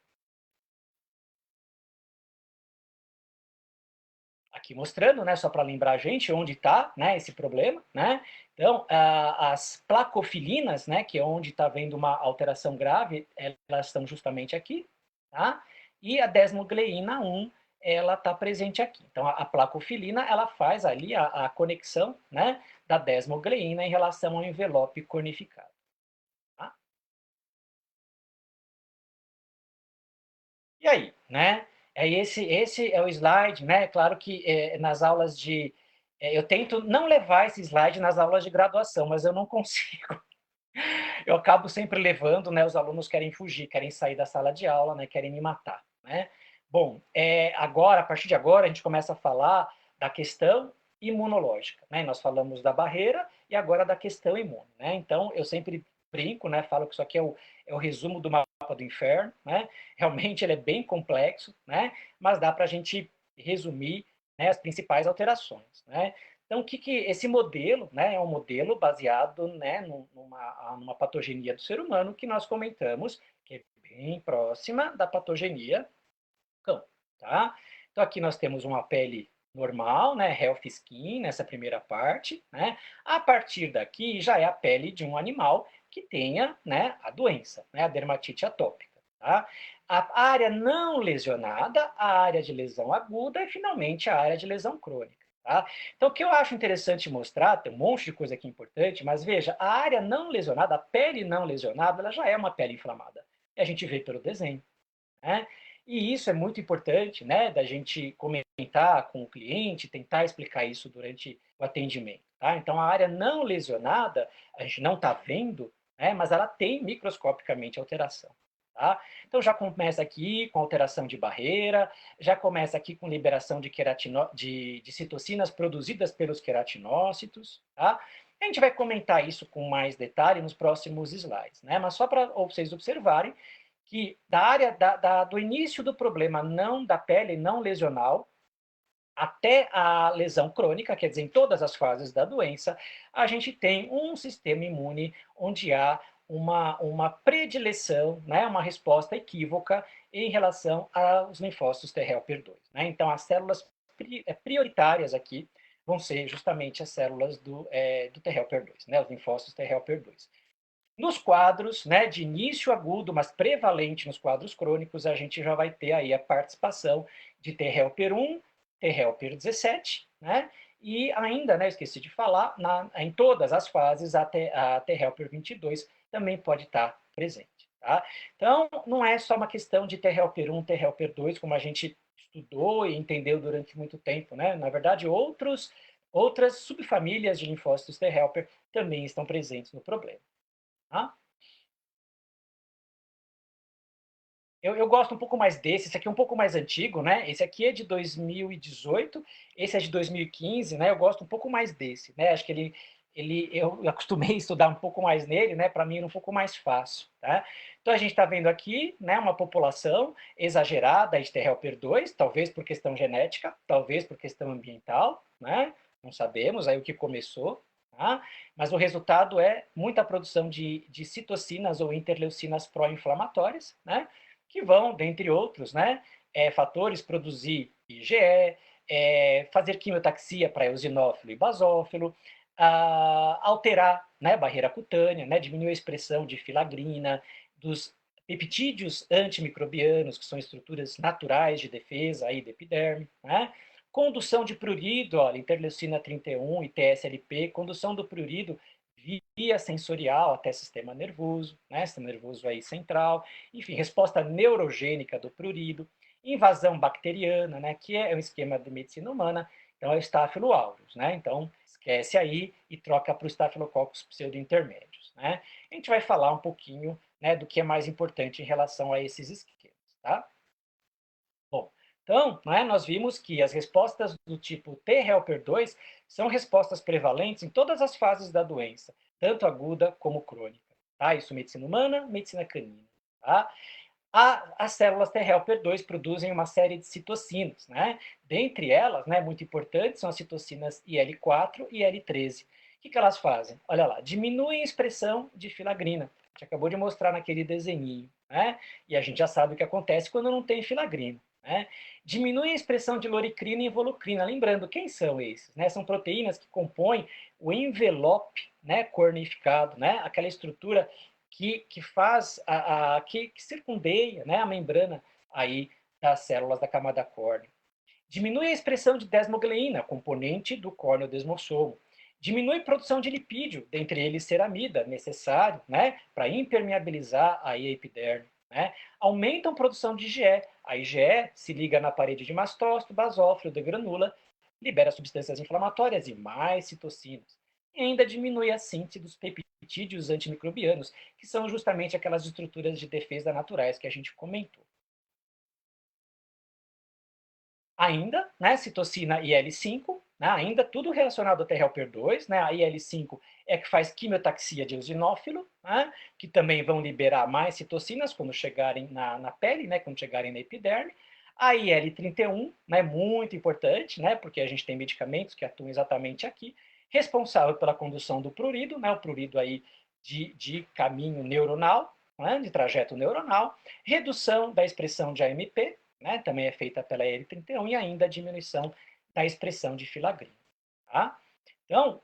Aqui mostrando, né, só para lembrar a gente onde está, né, esse problema, né? Então, as placofilinas, né, que é onde está vendo uma alteração grave, elas estão justamente aqui, tá? E a desmogleína 1, ela está presente aqui. Então, a placofilina, ela faz ali a conexão, né, da desmogleína em relação ao envelope cornificado. Tá? E aí, né? Esse é o slide, né? Claro que nas aulas de... eu tento não levar esse slide nas aulas de graduação, mas eu não consigo. Eu acabo sempre levando, né? Os alunos querem fugir, querem sair da sala de aula, né? Querem me matar, né? Bom, agora, a partir de agora, a gente começa a falar da questão imunológica, né? Nós falamos da barreira e agora da questão imune, né? Então, eu sempre brinco, né? Falo que isso aqui é o resumo do mapa do inferno, né? Realmente ele é bem complexo, né? Mas dá para a gente resumir, né, as principais alterações, né? Então, esse modelo, né, é um modelo baseado, né, numa patogenia do ser humano que nós comentamos, que é bem próxima da patogenia do cão, tá? Então, aqui nós temos uma pele normal, né, healthy skin, nessa primeira parte, né? A partir daqui já é a pele de um animal que tenha, né, a doença, né, a dermatite atópica, tá? A área não lesionada, a área de lesão aguda e, finalmente, a área de lesão crônica. Tá? Então, o que eu acho interessante mostrar, tem um monte de coisa aqui importante, mas veja, a área não lesionada, a pele não lesionada, ela já é uma pele inflamada. E a gente vê pelo desenho. Né? E isso é muito importante, né, da gente comentar com o cliente, tentar explicar isso durante o atendimento. Tá? Então, a área não lesionada, a gente não está vendo, né, mas ela tem microscopicamente alteração. Tá? Então, já começa aqui com alteração de barreira, já começa aqui com liberação de citocinas produzidas pelos queratinócitos. Tá? A gente vai comentar isso com mais detalhe nos próximos slides, né? Mas só para vocês observarem que da área do início do problema não da pele não lesional até a lesão crônica, quer dizer, em todas as fases da doença, a gente tem um sistema imune onde há uma predileção, né, uma resposta equívoca em relação aos linfócitos T helper 2. Né? Então, as células prioritárias aqui vão ser justamente as células do T helper 2, né, os linfócitos T helper 2. Nos quadros, né, de início agudo, mas prevalente nos quadros crônicos, a gente já vai ter aí a participação de T helper 1, T helper 17, né, e ainda, né, esqueci de falar, em todas as fases, a T helper 22 também pode estar presente. Tá? Então, não é só uma questão de T helper 1, T helper 2, como a gente estudou e entendeu durante muito tempo. Né? Na verdade, outras subfamílias de linfócitos T helper também estão presentes no problema. Tá? Eu gosto um pouco mais desse, esse aqui é um pouco mais antigo, né? Esse aqui é de 2018, esse é de 2015, né? Eu gosto um pouco mais desse, né? Acho que eu acostumei a estudar um pouco mais nele, né? Para mim era um pouco mais fácil, tá? Então a gente está vendo aqui, né? Uma população exagerada de T helper 2, talvez por questão genética, talvez por questão ambiental, né? Não sabemos aí o que começou, tá? Mas o resultado é muita produção de citocinas ou interleucinas pró-inflamatórias, né? Que vão, dentre outros, né, fatores, produzir IgE, fazer quimiotaxia para eosinófilo e basófilo, alterar, né, barreira cutânea, né, diminuir a expressão de filagrina, dos peptídeos antimicrobianos, que são estruturas naturais de defesa aí da epiderme, né? Condução de prurido, olha, interleucina 31 e TSLP, condução do prurido via sensorial até sistema nervoso, né, sistema nervoso aí central, enfim, resposta neurogênica do prurido, invasão bacteriana, né, que é um esquema de medicina humana, então é o Staphylo aureus, né, então esquece aí e troca para o Staphylococcus pseudointermédios, né. A gente vai falar um pouquinho, né, do que é mais importante em relação a esses esquemas, tá? Bom, então, né, nós vimos que as respostas do tipo T helper 2 são respostas prevalentes em todas as fases da doença, tanto aguda como crônica. Tá? Isso medicina humana, medicina canina. Tá? As células T helper 2 produzem uma série de citocinas, né? Dentre elas, né, muito importantes, são as citocinas IL-4 e IL-13. O que elas fazem? Olha lá, diminuem a expressão de filagrina. A gente acabou de mostrar naquele desenhinho, né? E a gente já sabe o que acontece quando não tem filagrina. Né? Diminuem a expressão de loricrina e involucrina. Lembrando, quem são esses? Né? São proteínas que compõem o envelope, né, cornificado, né? Aquela estrutura que faz que circundeia, né, a membrana aí das células da camada córnea. Diminui a expressão de desmogleína, componente do córneo-desmossomo. Diminui a produção de lipídio, dentre eles ceramida, necessário, né, para impermeabilizar aí a epiderme. Né? Aumentam a produção de IgE. A IgE se liga na parede de mastócito, basófilo, de granula, libera substâncias inflamatórias e mais citocinas. E ainda diminui a síntese dos peptídeos antimicrobianos, que são justamente aquelas estruturas de defesa naturais que a gente comentou. Ainda, né, citocina IL-5, né, ainda tudo relacionado ao T-helper-2, né, a IL-5 é que faz quimiotaxia de eosinófilo, né, que também vão liberar mais citocinas quando chegarem na pele, né, quando chegarem na epiderme. A IL-31, né, muito importante, né, porque a gente tem medicamentos que atuam exatamente aqui, responsável pela condução do prurido, né, o prurido aí de caminho neuronal, né, de trajeto neuronal, redução da expressão de AMP, né, também é feita pela IL-31 e ainda a diminuição da expressão de filagrina. Tá? Então,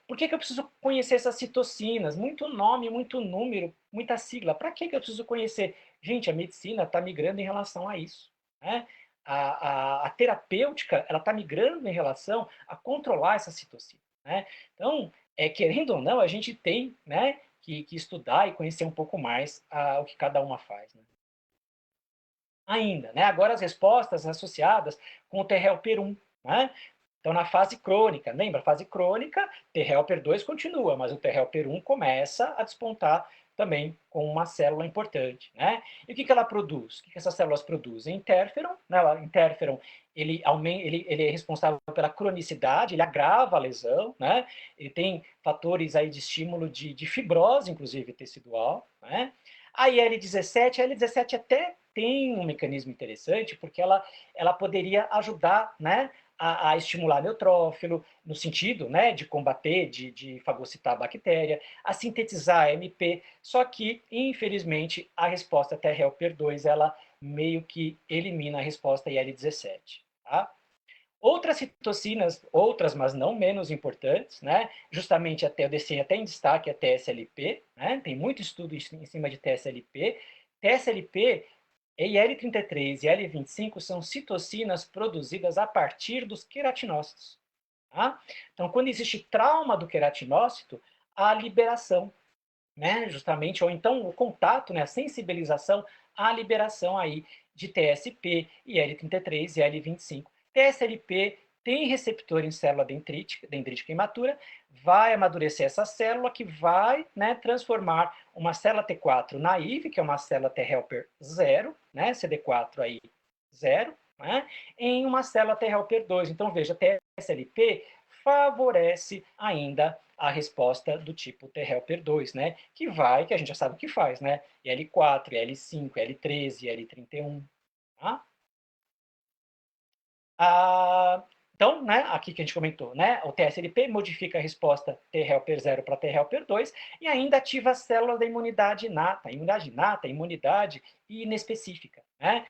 por que eu preciso conhecer essas citocinas? Muito nome, muito número, muita sigla. Para que eu preciso conhecer? Gente, a medicina está migrando em relação a isso. Né? A terapêutica está migrando em relação a controlar essa citocina. Né? Então, querendo ou não, a gente tem, né, que estudar e conhecer um pouco mais o que cada uma faz. Né? Ainda, né? Agora as respostas associadas com o T-helper 1, né? Então, na fase crônica, lembra? Fase crônica, T-helper 2 continua, mas o T-helper 1 começa a despontar também com uma célula importante, né? E o que ela produz? O que essas células produzem? Interferon, né? O interferon, ele é responsável pela cronicidade, ele agrava a lesão, né? Ele tem fatores aí de estímulo de fibrose, inclusive tecidual, né? A IL-17 até tem um mecanismo interessante, porque ela poderia ajudar, né, a estimular neutrófilo, no sentido, né, de combater, de fagocitar a bactéria, a sintetizar AMP, só que, infelizmente, a resposta T-helper-2, ela meio que elimina a resposta IL-17. Tá? Outras citocinas, outras, mas não menos importantes, né? Justamente até eu deixei até em destaque a TSLP, né? Tem muito estudo em cima de TSLP. TSLP, IL-33 e IL-25 são citocinas produzidas a partir dos queratinócitos. Tá? Então, quando existe trauma do queratinócito, a liberação, né? Justamente, ou então o contato, né? A sensibilização à liberação aí de TSP, IL-33 e IL-25. TSLP tem receptor em célula dendrítica imatura, vai amadurecer essa célula que vai, né, transformar uma célula T4 naive, que é uma célula T helper 0, né, CD4 aí 0, né, em uma célula T helper 2. Então veja, TSLP favorece ainda a resposta do tipo T helper 2, né, que a gente já sabe o que faz, né, L4, L5, L13, L31, tá? Então, né, aqui que a gente comentou, né, o TSLP modifica a resposta T-helper 0 para T-helper 2 e ainda ativa as células da imunidade inata, imunidade inespecífica. Né?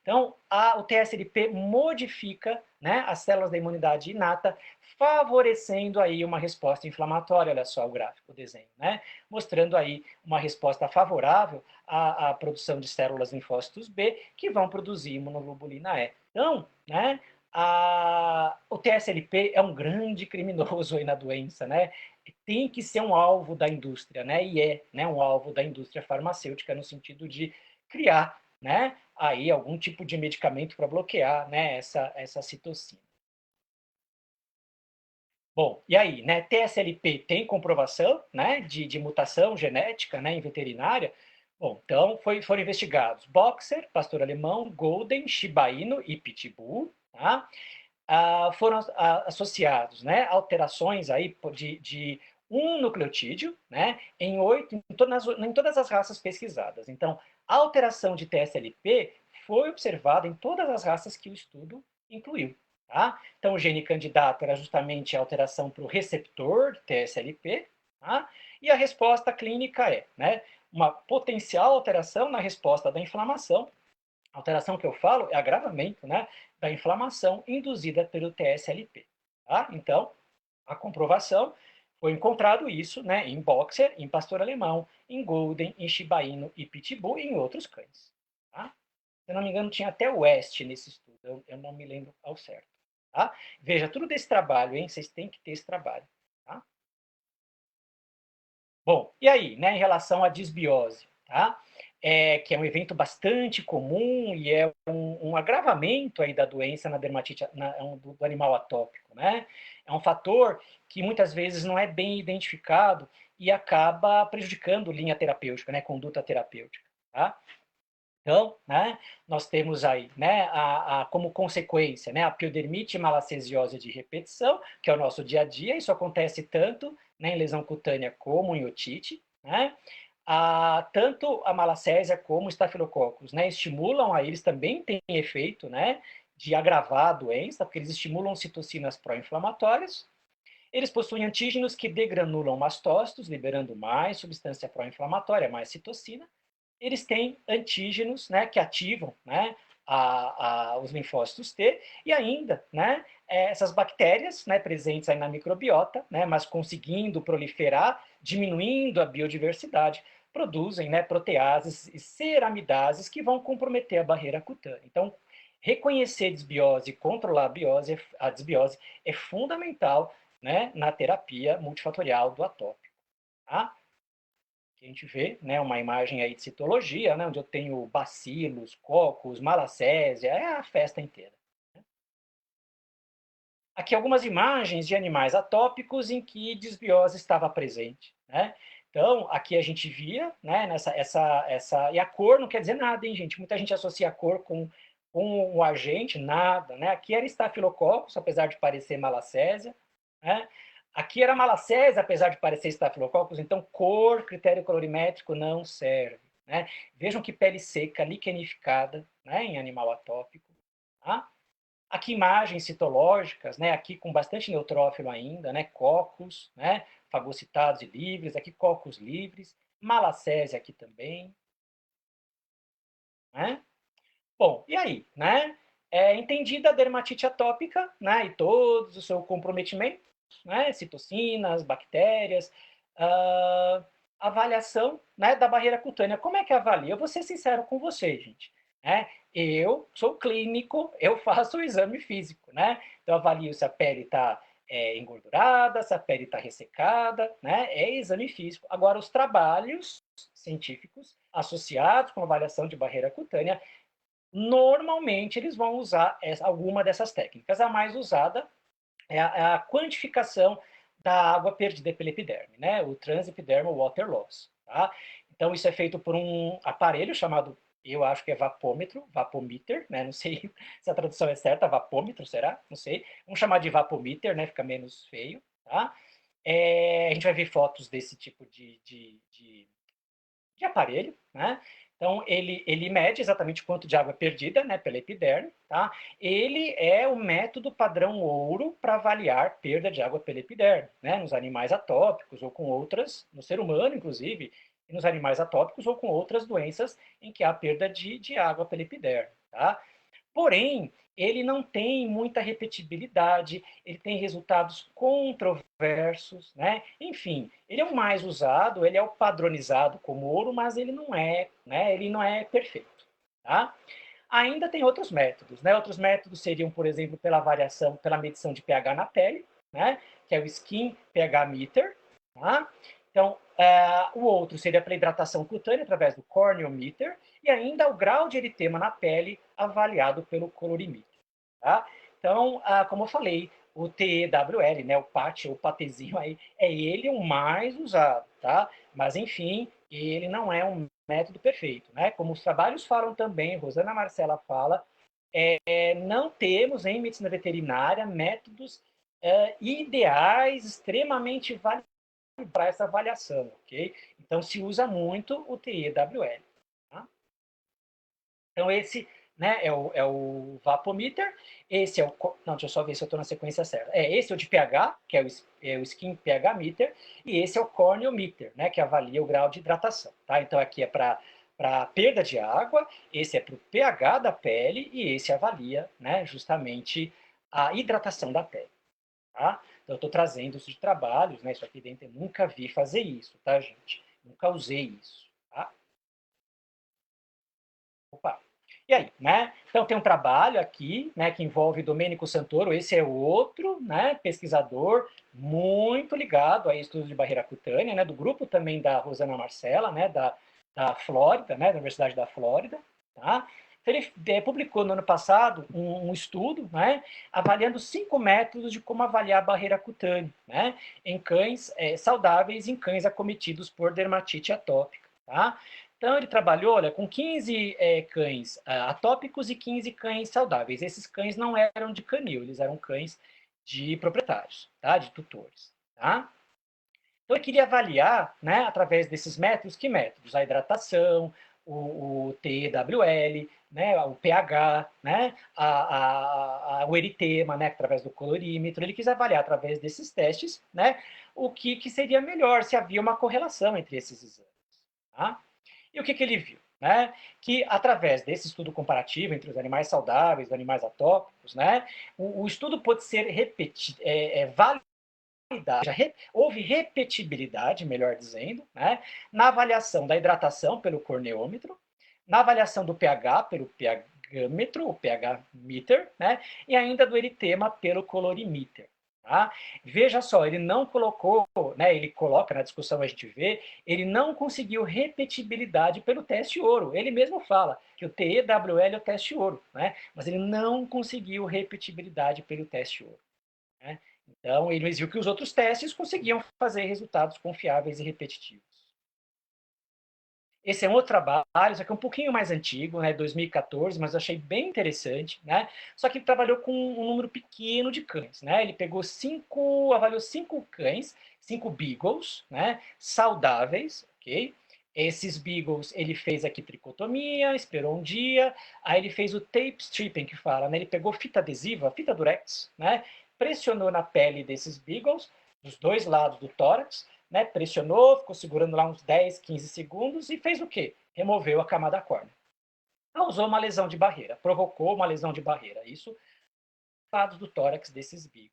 Então, o TSLP modifica, né, as células da imunidade inata, favorecendo aí uma resposta inflamatória. Olha só o gráfico, o desenho, né? Mostrando aí uma resposta favorável à produção de células linfócitos B, que vão produzir imunoglobulina E. Então, né, o TSLP é um grande criminoso aí na doença, né? Tem que ser um alvo da indústria, né? E é, né, um alvo da indústria farmacêutica no sentido de criar, né, aí algum tipo de medicamento para bloquear, né, essa citocina. Bom, e aí, né, TSLP tem comprovação, né, de mutação genética, né, em veterinária? Bom, então foram investigados boxer, pastor alemão, golden, shiba inu e pitbull, tá? Foram associados, né, alterações aí de um nucleotídeo, né, em todas as raças pesquisadas. Então, a alteração de TSLP foi observada em todas as raças que o estudo incluiu. Tá? Então, o gene candidato era justamente a alteração para o receptor TSLP, tá? E a resposta clínica é, né, uma potencial alteração na resposta da inflamação. A alteração que eu falo é agravamento, né, da inflamação induzida pelo TSLP. Tá? Então, a comprovação foi encontrado isso, né, em boxer, em pastor alemão, em golden, em shiba inu e pitbull e em outros cães. Tá? Se eu não me engano, tinha até o West nesse estudo, eu não me lembro ao certo. Tá? Veja, tudo desse trabalho, hein? Vocês têm que ter esse trabalho. Tá? Bom, e aí, né, em relação à disbiose, tá? Que é um evento bastante comum e é um agravamento aí da doença na dermatite do animal atópico, né? É um fator que muitas vezes não é bem identificado e acaba prejudicando linha terapêutica, né, conduta terapêutica, tá? Então, né, nós temos aí, né, como consequência, né, a piodermite malacesiose de repetição, que é o nosso dia a dia. Isso acontece tanto, né, em lesão cutânea como em otite, né? Tanto a malacésia como o estafilococcus, né, estimulam aí, eles também têm efeito, né, de agravar a doença, porque eles estimulam citocinas pró-inflamatórias. Eles possuem antígenos que degranulam mastócitos, liberando mais substância pró-inflamatória, mais citocina. Eles têm antígenos, né, que ativam, né, os linfócitos T, e ainda, né, essas bactérias, né, presentes aí na microbiota, né, mas conseguindo proliferar, diminuindo a biodiversidade, produzem, né, proteases e ceramidases que vão comprometer a barreira cutânea. Então, reconhecer desbiose e controlar a desbiose é fundamental, né, na terapia multifatorial do atópico. Tá? A gente vê, né, uma imagem aí de citologia, né, onde eu tenho bacilos, cocos, malacésia, é a festa inteira. Aqui algumas imagens de animais atópicos em que desbiose estava presente, né? Então, aqui a gente via, né, e a cor não quer dizer nada, hein, gente? Muita gente associa a cor com o agente, nada, né? Aqui era estafilococcus, apesar de parecer malacésia, né? Aqui era malacésia, apesar de parecer estafilococcus, então cor, critério colorimétrico não serve, né? Vejam que pele seca, liquenificada, né, em animal atópico, tá? Aqui imagens citológicas, né, aqui com bastante neutrófilo ainda, né, cocos, né, fagocitados e livres, aqui cocos livres, malacésia aqui também, né? Bom, e aí, né? Entendida a dermatite atópica, né, e todos os seus comprometimentos, né, citocinas, bactérias, avaliação, né, da barreira cutânea. Como é que avalia? Eu vou ser sincero com vocês, gente. Né? Eu sou clínico, eu faço o exame físico, né? Então, eu avalio se a pele está engordurada, se a pele está ressecada, né? É exame físico. Agora, os trabalhos científicos associados com avaliação de barreira cutânea, normalmente eles vão usar alguma dessas técnicas. A mais usada é a quantificação da água perdida pela epiderme, né? O transepidermal water loss. Tá? Então, isso é feito por um aparelho chamado, eu acho que é vapômetro, vapometer, né? Não sei se a tradução é certa, vapômetro, será? Não sei. Vamos chamar de vapometer, né? Fica menos feio. Tá? A gente vai ver fotos desse tipo de aparelho, né? Então, ele mede exatamente quanto de água é perdida, né, pela epiderme, tá? Ele é o método padrão ouro para avaliar perda de água pela epiderme, né, nos animais atópicos ou com outras, no ser humano, inclusive, e nos animais atópicos ou com outras doenças em que há perda de água pela epiderme, tá? Porém, ele não tem muita repetibilidade, ele tem resultados controversos, né? Enfim, ele é o mais usado, ele é o padronizado como ouro, mas ele não é, né? Ele não é perfeito, tá? Ainda tem outros métodos, né? Outros métodos seriam, por exemplo, pela variação, pela medição de pH na pele, né? Que é o Skin pH Meter, tá? Então, o outro seria pela hidratação cutânea através do corneometer e ainda o grau de eritema na pele avaliado pelo colorímetro. Tá? Então, como eu falei, o TEWL, né, o PAT, o patezinho aí, é ele o mais usado, tá? Mas, enfim, ele não é um método perfeito, né? Como os trabalhos falam também, Rosana Marcela fala, não temos em medicina veterinária métodos ideais, extremamente validados para essa avaliação, ok? Então, se usa muito o TEWL. Tá? Então, esse, né, é o vapometer, esse é o... Não, deixa eu só ver se eu estou na sequência certa. Esse é o de pH, que é o skin pH meter, e esse é o corneometer, né, que avalia o grau de hidratação. Tá? Então, aqui é para perda de água, esse é para o pH da pele, e esse avalia, né, justamente a hidratação da pele. Tá? Então, eu estou trazendo isso de trabalhos, né? Isso aqui dentro eu nunca vi fazer isso, tá, gente? Nunca usei isso, tá? Opa. E aí, né? Então, tem um trabalho aqui, né, que envolve Domênico Santoro, esse é outro, né, pesquisador muito ligado a estudos de barreira cutânea, né, do grupo também da Rosana Marcela, né, da Flórida, né, da Universidade da Flórida, tá? Então, ele publicou no ano passado um estudo, né, avaliando 5 métodos de como avaliar a barreira cutânea, né, em cães saudáveis, em cães acometidos por dermatite atópica, tá? Então, ele trabalhou, olha, com 15 cães atópicos e 15 cães saudáveis. Esses cães não eram de canil, eles eram cães de proprietários, tá? De tutores, tá? Então, eu queria avaliar, né, através desses métodos, que métodos? A hidratação, o TWL, né, o pH, né, o eritema, né, através do colorímetro. Ele quis avaliar, através desses testes, né, o que seria melhor, se havia uma correlação entre esses exames. Tá? E o que ele viu? Né? Que através desse estudo comparativo entre os animais saudáveis e os animais atópicos, né, o estudo pode ser validado, houve repetibilidade, melhor dizendo, né, na avaliação da hidratação pelo corneômetro, na avaliação do pH pelo pHmetro, o pH meter, né, e ainda do eritema pelo colorímetro. Tá? Veja só, ele não colocou, né, ele coloca na discussão, a gente vê, ele não conseguiu repetibilidade pelo teste ouro. Ele mesmo fala que o TEWL é o teste ouro, né, mas ele não conseguiu repetibilidade pelo teste ouro. Né? Então, ele viu que os outros testes conseguiam fazer resultados confiáveis e repetitivos. Esse é um outro trabalho, isso aqui é um pouquinho mais antigo, né, 2014, mas eu achei bem interessante, né? Só que ele trabalhou com um número pequeno de cães, né? Ele pegou avaliou 5 cães, 5 beagles, né, saudáveis, ok? Esses beagles, ele fez aqui tricotomia, esperou um dia, aí ele fez o tape stripping, que fala, né? Ele pegou fita adesiva, fita durex, né? Pressionou na pele desses beagles, dos dois lados do tórax, né, pressionou, ficou segurando lá uns 10, 15 segundos e fez o quê? Removeu a camada córnea. Causou uma lesão de barreira, provocou uma lesão de barreira. Isso lados do tórax desses beagles.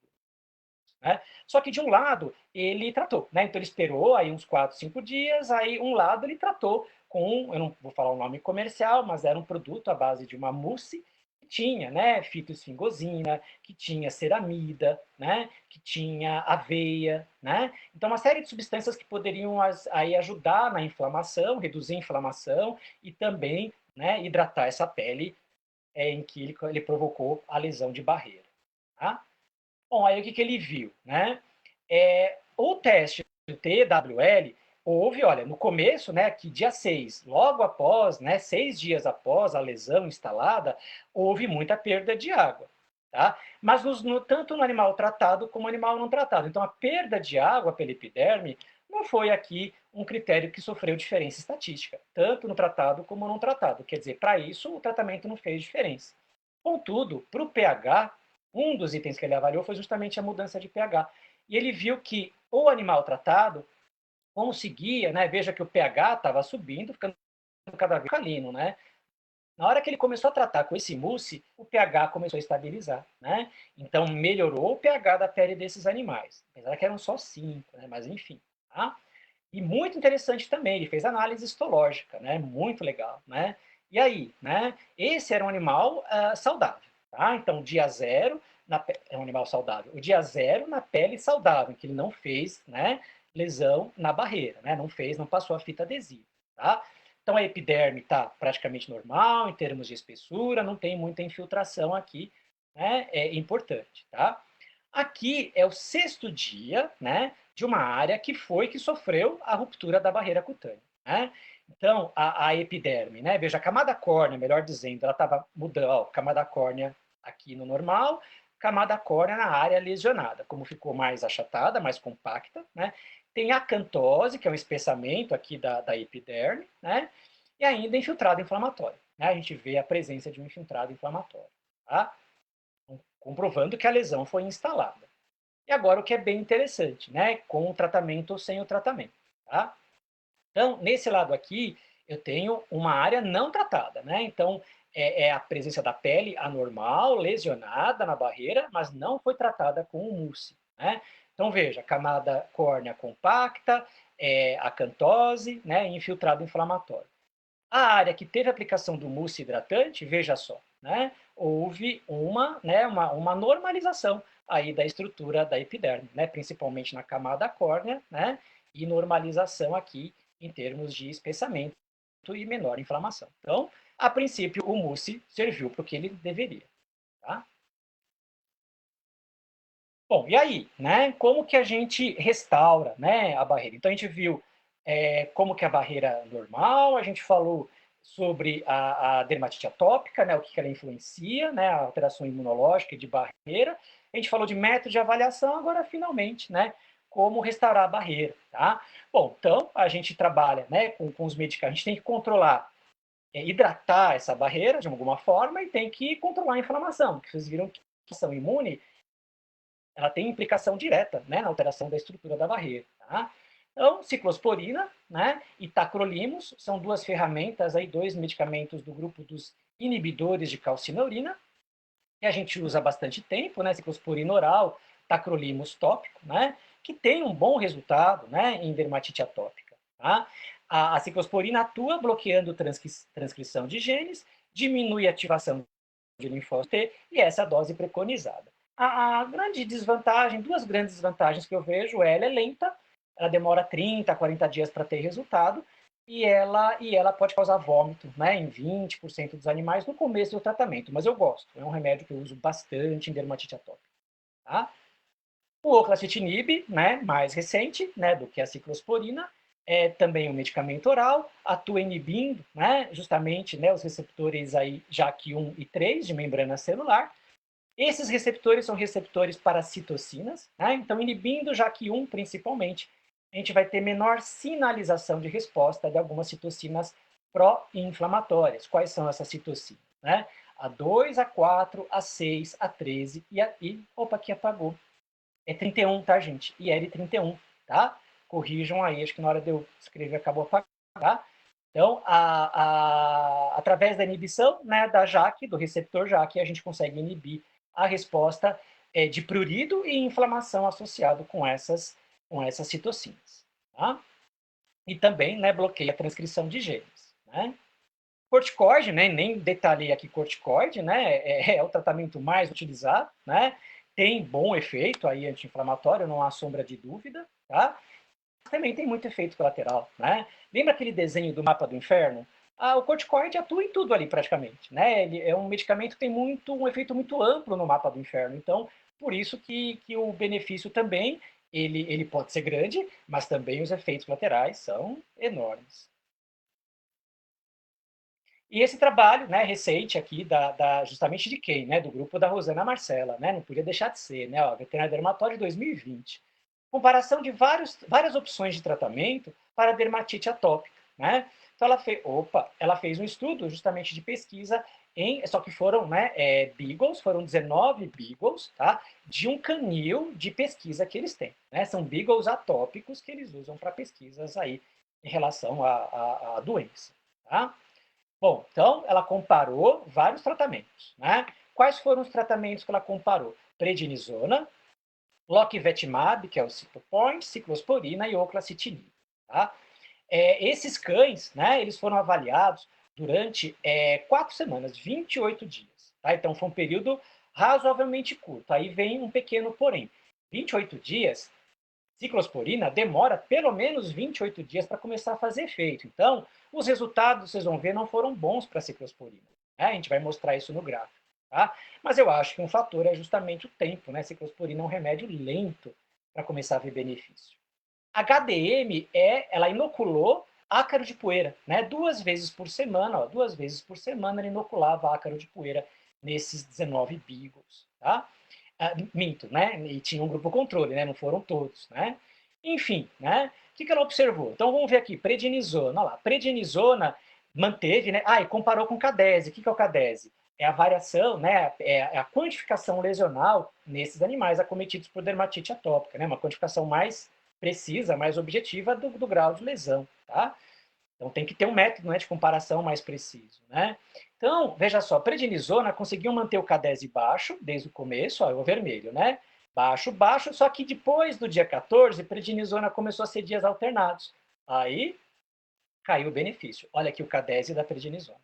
Né? Só que de um lado ele tratou, né? Então ele esperou aí uns 4, 5 dias, aí um lado ele tratou com, eu não vou falar o nome comercial, mas era um produto à base de uma mousse que tinha, né, fitoesfingosina, que tinha ceramida, né, que tinha aveia, né? Então uma série de substâncias que poderiam aí ajudar na inflamação, reduzir a inflamação e também, né, hidratar essa pele em que ele provocou a lesão de barreira, tá? Bom, aí o que ele viu, né? O teste do TWL houve, olha, no começo, né, que dia 6, logo após, né, 6 dias após a lesão instalada, houve muita perda de água, tá? Mas tanto no animal tratado como no animal não tratado. Então, a perda de água pela epiderme não foi aqui um critério que sofreu diferença estatística, tanto no tratado como no não tratado. Quer dizer, para isso, o tratamento não fez diferença. Contudo, para o pH, um dos itens que ele avaliou foi justamente a mudança de pH. E ele viu que o animal tratado conseguia, né, veja que o pH estava subindo, ficando cada vez alcalino, né? Na hora que ele começou a tratar com esse mousse, o pH começou a estabilizar, né? Então melhorou o pH da pele desses animais, apesar que eram só 5, né? Mas enfim, tá? E muito interessante também, ele fez análise histológica, né? Muito legal, né? E aí, né? Esse era um animal saudável, tá? Então, dia zero, é um animal saudável. O dia zero na pele saudável, que ele não fez, né? Lesão na barreira, né? Não passou a fita adesiva, tá? Então, a epiderme está praticamente normal em termos de espessura, não tem muita infiltração aqui, né? É importante, tá? Aqui é o 6º dia, né, de uma área que sofreu a ruptura da barreira cutânea. Né? Então, a epiderme, né, veja, a camada córnea, melhor dizendo, ela estava mudando, ó, camada córnea aqui no normal, camada córnea na área lesionada. Como ficou mais achatada, mais compacta, né, tem acantose, que é um espessamento aqui da epiderme, né? E ainda infiltrado inflamatório. Né? A gente vê a presença de um infiltrado inflamatório, tá? Comprovando que a lesão foi instalada. E agora o que é bem interessante, né? Com o tratamento ou sem o tratamento, tá? Então, nesse lado aqui, eu tenho uma área não tratada, né? Então, é a presença da pele anormal, lesionada na barreira, mas não foi tratada com o mousse, né? Então, veja, camada córnea compacta, acantose, né? Infiltrado inflamatório. A área que teve aplicação do mousse hidratante, veja só, né? Houve uma normalização aí da estrutura da epiderme, né? Principalmente na camada córnea, né? E normalização aqui em termos de espessamento e menor inflamação. Então, a princípio, o mousse serviu para o que ele deveria, tá? Bom, e aí, né? Como que a gente restaura, né, a barreira? Então a gente viu como que é a barreira normal, a gente falou sobre a dermatite atópica, né, o que ela influencia, né, a alteração imunológica de barreira. A gente falou de método de avaliação, agora finalmente, né, como restaurar a barreira, tá? Bom, então a gente trabalha, né, com os medicamentos, a gente tem que controlar, hidratar essa barreira de alguma forma e tem que controlar a inflamação, porque vocês viram que a inflamação imune ela tem implicação direta, né, na alteração da estrutura da barreira. Tá? Então, ciclosporina, né, e tacrolimus são duas ferramentas, aí, dois medicamentos do grupo dos inibidores de calcinurina, que a gente usa há bastante tempo, né, ciclosporina oral, tacrolimus tópico, né, que tem um bom resultado, né, em dermatite atópica. Tá? A ciclosporina atua bloqueando transcrição de genes, diminui a ativação de linfócito T, e essa é a dose preconizada. A grande desvantagem, duas grandes desvantagens que eu vejo, ela é lenta, ela demora 30, 40 dias para ter resultado, e ela pode causar vômito, né, em 20% dos animais no começo do tratamento, mas eu gosto, é um remédio que eu uso bastante em dermatite atópica. Tá? O oclacitinib, né, mais recente, né, do que a ciclosporina, é também um medicamento oral, atua inibindo, né, justamente, né, os receptores aí JAK1 e 3 de membrana celular. Esses receptores são receptores para citocinas, né? Então, inibindo JAK1 principalmente, a gente vai ter menor sinalização de resposta de algumas citocinas pró-inflamatórias. Quais são essas citocinas? Né? A2, A4, A6, A13 opa, aqui apagou. É 31, tá, gente? IL-31, tá? Corrijam aí, acho que na hora de eu escrever acabou apagar. Tá? Então, através da inibição, né, da JAK, do receptor JAK, a gente consegue inibir a resposta de prurido e inflamação associado com essas citocinas. Tá? E também, né, bloqueia a transcrição de genes. Né? Corticoide, né, nem detalhei aqui corticoide, né, é o tratamento mais utilizado, né, tem bom efeito aí anti-inflamatório, não há sombra de dúvida, tá? Também tem muito efeito colateral, né? Lembra aquele desenho do mapa do inferno? O corticoide atua em tudo ali praticamente, né? Ele é um medicamento que tem um efeito muito amplo no mapa do inferno. Então, por isso que o benefício também, ele pode ser grande, mas também os efeitos colaterais são enormes. E esse trabalho, né, recente aqui, justamente de quem? Né, do grupo da Rosana Marcela, né, não podia deixar de ser, né, Veterinária Dermatóide 2020. Comparação de várias opções de tratamento para dermatite atópica. Né? Então, ela fez um estudo justamente de pesquisa, só que foram, né, beagles, foram 19 beagles, tá, de um canil de pesquisa que eles têm. Né? São beagles atópicos que eles usam para pesquisas aí em relação à doença. Tá? Bom, então ela comparou vários tratamentos. Né? Quais foram os tratamentos que ela comparou? Prednisona, Lokivetimab, que é o Citopoint, ciclosporina e oclacitinib. Tá? Esses cães, né, eles foram avaliados durante 4 semanas, 28 dias. Tá? Então foi um período razoavelmente curto. Aí vem um pequeno porém. 28 dias, ciclosporina demora pelo menos 28 dias para começar a fazer efeito. Então, os resultados, vocês vão ver, não foram bons para a ciclosporina. Né? A gente vai mostrar isso no gráfico. Tá? Mas eu acho que um fator é justamente o tempo. Né? A ciclosporina é um remédio lento para começar a ver benefício. A HDM, ela inoculou ácaro de poeira. Né? 2 vezes por semana, 2 vezes por semana ela inoculava ácaro de poeira nesses 19 beagles. Tá? Minto, né? E tinha um grupo controle, né? Não foram todos, né? Enfim, né? O que ela observou? Então vamos ver aqui, prednisona. Olha lá, prednisona manteve, né? Ah, e comparou com cadese. O que é o cadese? É a variação, né? É a quantificação lesional nesses animais acometidos por dermatite atópica, né? Uma quantificação mais precisa, mais objetiva do grau de lesão, tá? Então tem que ter um método, né, de comparação mais preciso, né? Então, veja só, a prednisona conseguiu manter o cadese baixo desde o começo, ó, é o vermelho, né? Baixo, baixo, só que depois do dia 14, prednisona começou a ser dias alternados. Aí caiu o benefício. Olha aqui o cadese da prednisona.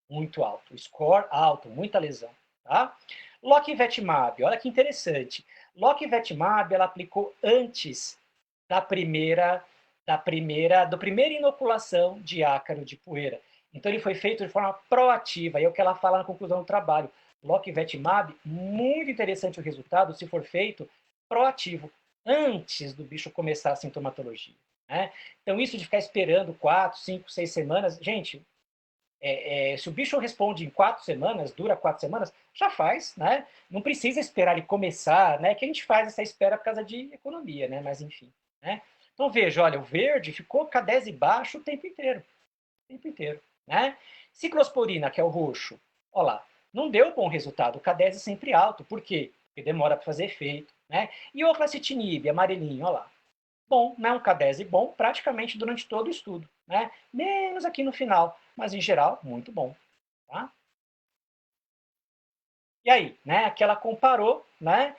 Muito alto, score alto, muita lesão, tá? Lokivetimab, olha que interessante. Lokivetimab, ela aplicou antes da primeira da primeira inoculação de ácaro de poeira. Então ele foi feito de forma proativa, e é o que ela fala na conclusão do trabalho. Lokivetimab, muito interessante o resultado se for feito proativo, antes do bicho começar a sintomatologia, né? Então isso de ficar esperando 4, 5, 6 semanas, gente, se o bicho responde em 4 semanas, dura 4 semanas, já faz, né? Não precisa esperar ele começar, né? Que a gente faz essa espera por causa de economia, né? Mas enfim, né? Então veja, olha, o verde ficou cadese baixo o tempo inteiro, né? Ciclosporina, que é o roxo, olha lá, não deu bom resultado, o cadese sempre alto, por quê? Porque demora para fazer efeito, né? E o oclacitinib, amarelinho, olha lá, bom, né? Um cadese bom praticamente durante todo o estudo, né? Menos aqui no final, mas em geral, muito bom, tá? E aí, né? Aqui ela comparou, né?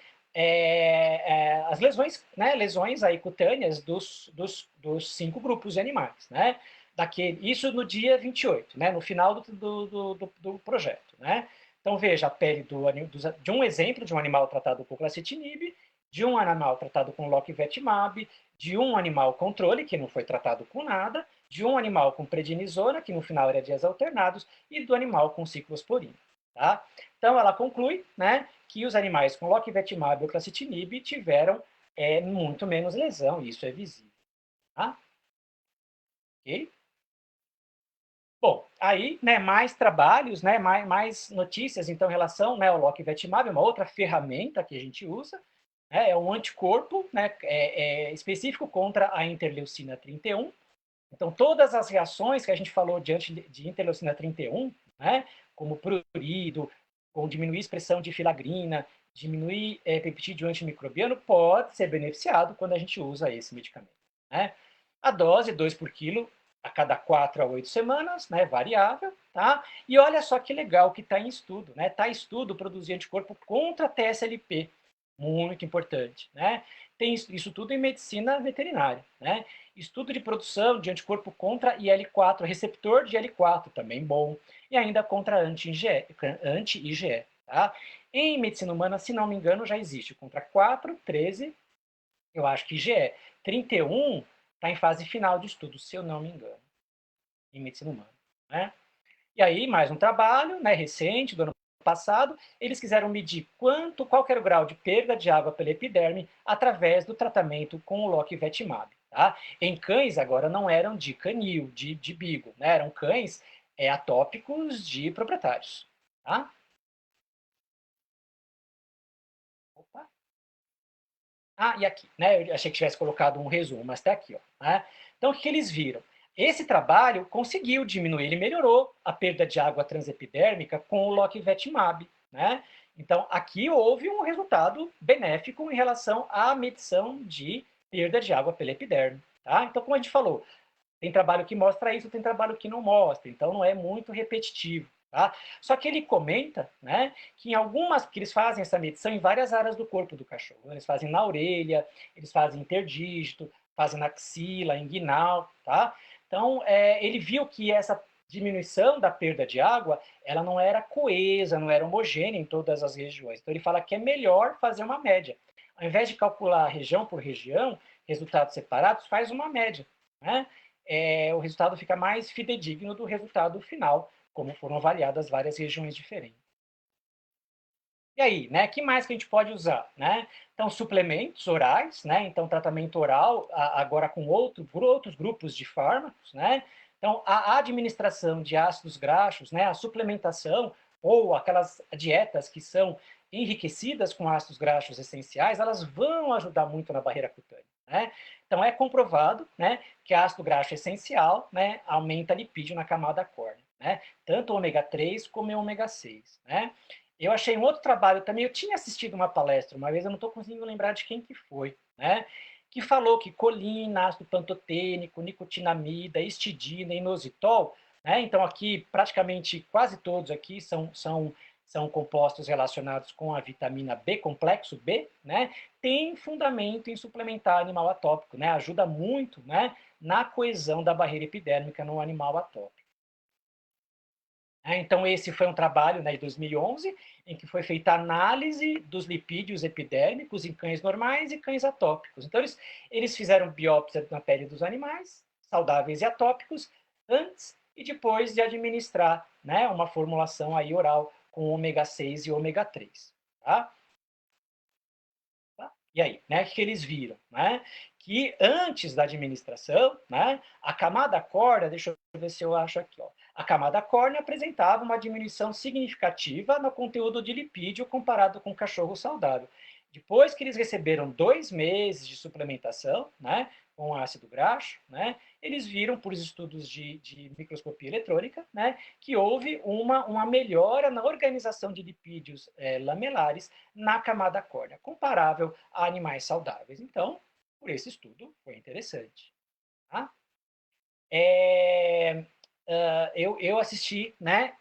As lesões, né? Lesões aí cutâneas dos 5 grupos de animais, né? Isso no dia 28, né? No final do projeto, né? Então veja a pele de um exemplo de um animal tratado com clacetinib, de um animal tratado com lokivetimab, de um animal controle, que não foi tratado com nada, de um animal com prednisona, que no final era dias alternados, e do animal com ciclosporina. Tá? Então, ela conclui, né, que os animais com lokivetimab ou clacitinib tiveram muito menos lesão, e isso é visível. Tá? Ok? Bom, aí, né, mais trabalhos, né, mais notícias, então, em relação, né, ao lokivetimab, uma outra ferramenta que a gente usa, né, é um anticorpo, né, específico contra a interleucina 31. Então, todas as reações que a gente falou diante de interleucina 31, né, como prurido, com diminuir a expressão de filagrina, diminuir peptídeo antimicrobiano, pode ser beneficiado quando a gente usa esse medicamento, né? A dose, 2 por quilo, a cada 4 a 8 semanas, né, variável, tá? E olha só que legal que está em estudo, né? Está em estudo produzir anticorpo contra TSLP, muito importante, né? Tem isso tudo em medicina veterinária, né? Estudo de produção de anticorpo contra IL-4, receptor de IL-4, também bom, e ainda contra anti-IgE. Tá? Em medicina humana, se não me engano, já existe contra 4, 13, eu acho que IgE. 31 está em fase final de estudo, se eu não me engano, em medicina humana. Né? E aí, mais um trabalho, né, recente, do ano passado, eles quiseram medir qual era o grau de perda de água pela epiderme através do tratamento com o lokivetimab. Tá? Em cães, agora, não eram de canil, de beagle, né? Eram cães atópicos de proprietários. Tá? Opa. Ah, e aqui, né? Eu achei que tivesse colocado um resumo, mas está aqui, ó. Né? Então, o que eles viram? Esse trabalho conseguiu diminuir, ele melhorou a perda de água transepidérmica com o lokivetimab, né? Então, aqui houve um resultado benéfico em relação à medição de perda de água pela epiderme, tá? Então, como a gente falou, tem trabalho que mostra isso, tem trabalho que não mostra, então não é muito repetitivo. Tá? Só que ele comenta, né, que em algumas, que eles fazem essa medição em várias áreas do corpo do cachorro. Eles fazem na orelha, eles fazem interdígito, fazem na axila, inguinal, tá? Então, ele viu que essa diminuição da perda de água, ela não era coesa, não era homogênea em todas as regiões. Então, ele fala que é melhor fazer uma média. Ao invés de calcular região por região, resultados separados, faz uma média, né? O resultado fica mais fidedigno do resultado final, como foram avaliadas várias regiões diferentes. E aí, né, que mais que a gente pode usar, né? Então, suplementos orais, né? Então, tratamento oral, agora com outros grupos de fármacos, né? Então, a administração de ácidos graxos, né? A suplementação ou aquelas dietas que são enriquecidas com ácidos graxos essenciais, elas vão ajudar muito na barreira cutânea, né? Então, é comprovado, né, que ácido graxo essencial, né, aumenta lipídio na camada córnea, né? Tanto o ômega 3 como o ômega 6, né? Eu achei um outro trabalho também, eu tinha assistido uma palestra uma vez, eu não estou conseguindo lembrar de quem que foi, né? Que falou que colina, ácido pantotênico, nicotinamida, histidina, inositol, né? Então aqui praticamente quase todos aqui são compostos relacionados com a vitamina B, complexo B, né? Tem fundamento em suplementar animal atópico, né? Ajuda muito, né, na coesão da barreira epidérmica no animal atópico. Então, esse foi um trabalho, né, de 2011, em que foi feita análise dos lipídios epidérmicos em cães normais e cães atópicos. Então, eles fizeram biópsia na pele dos animais, saudáveis e atópicos, antes e depois de administrar, né, uma formulação aí oral com ômega 6 e ômega 3. Tá? E aí, né, o que eles viram? Né? Que antes da administração, né, a camada córnea, deixa eu ver se eu acho aqui, ó, a camada córnea apresentava uma diminuição significativa no conteúdo de lipídio comparado com o cachorro saudável. Depois que eles receberam 2 meses de suplementação, né, com ácido graxo, né, eles viram, por estudos de microscopia eletrônica, né, que houve uma melhora na organização de lipídios lamelares na camada córnea, comparável a animais saudáveis. Então, por esse estudo, foi interessante. Tá? Eu assisti, né?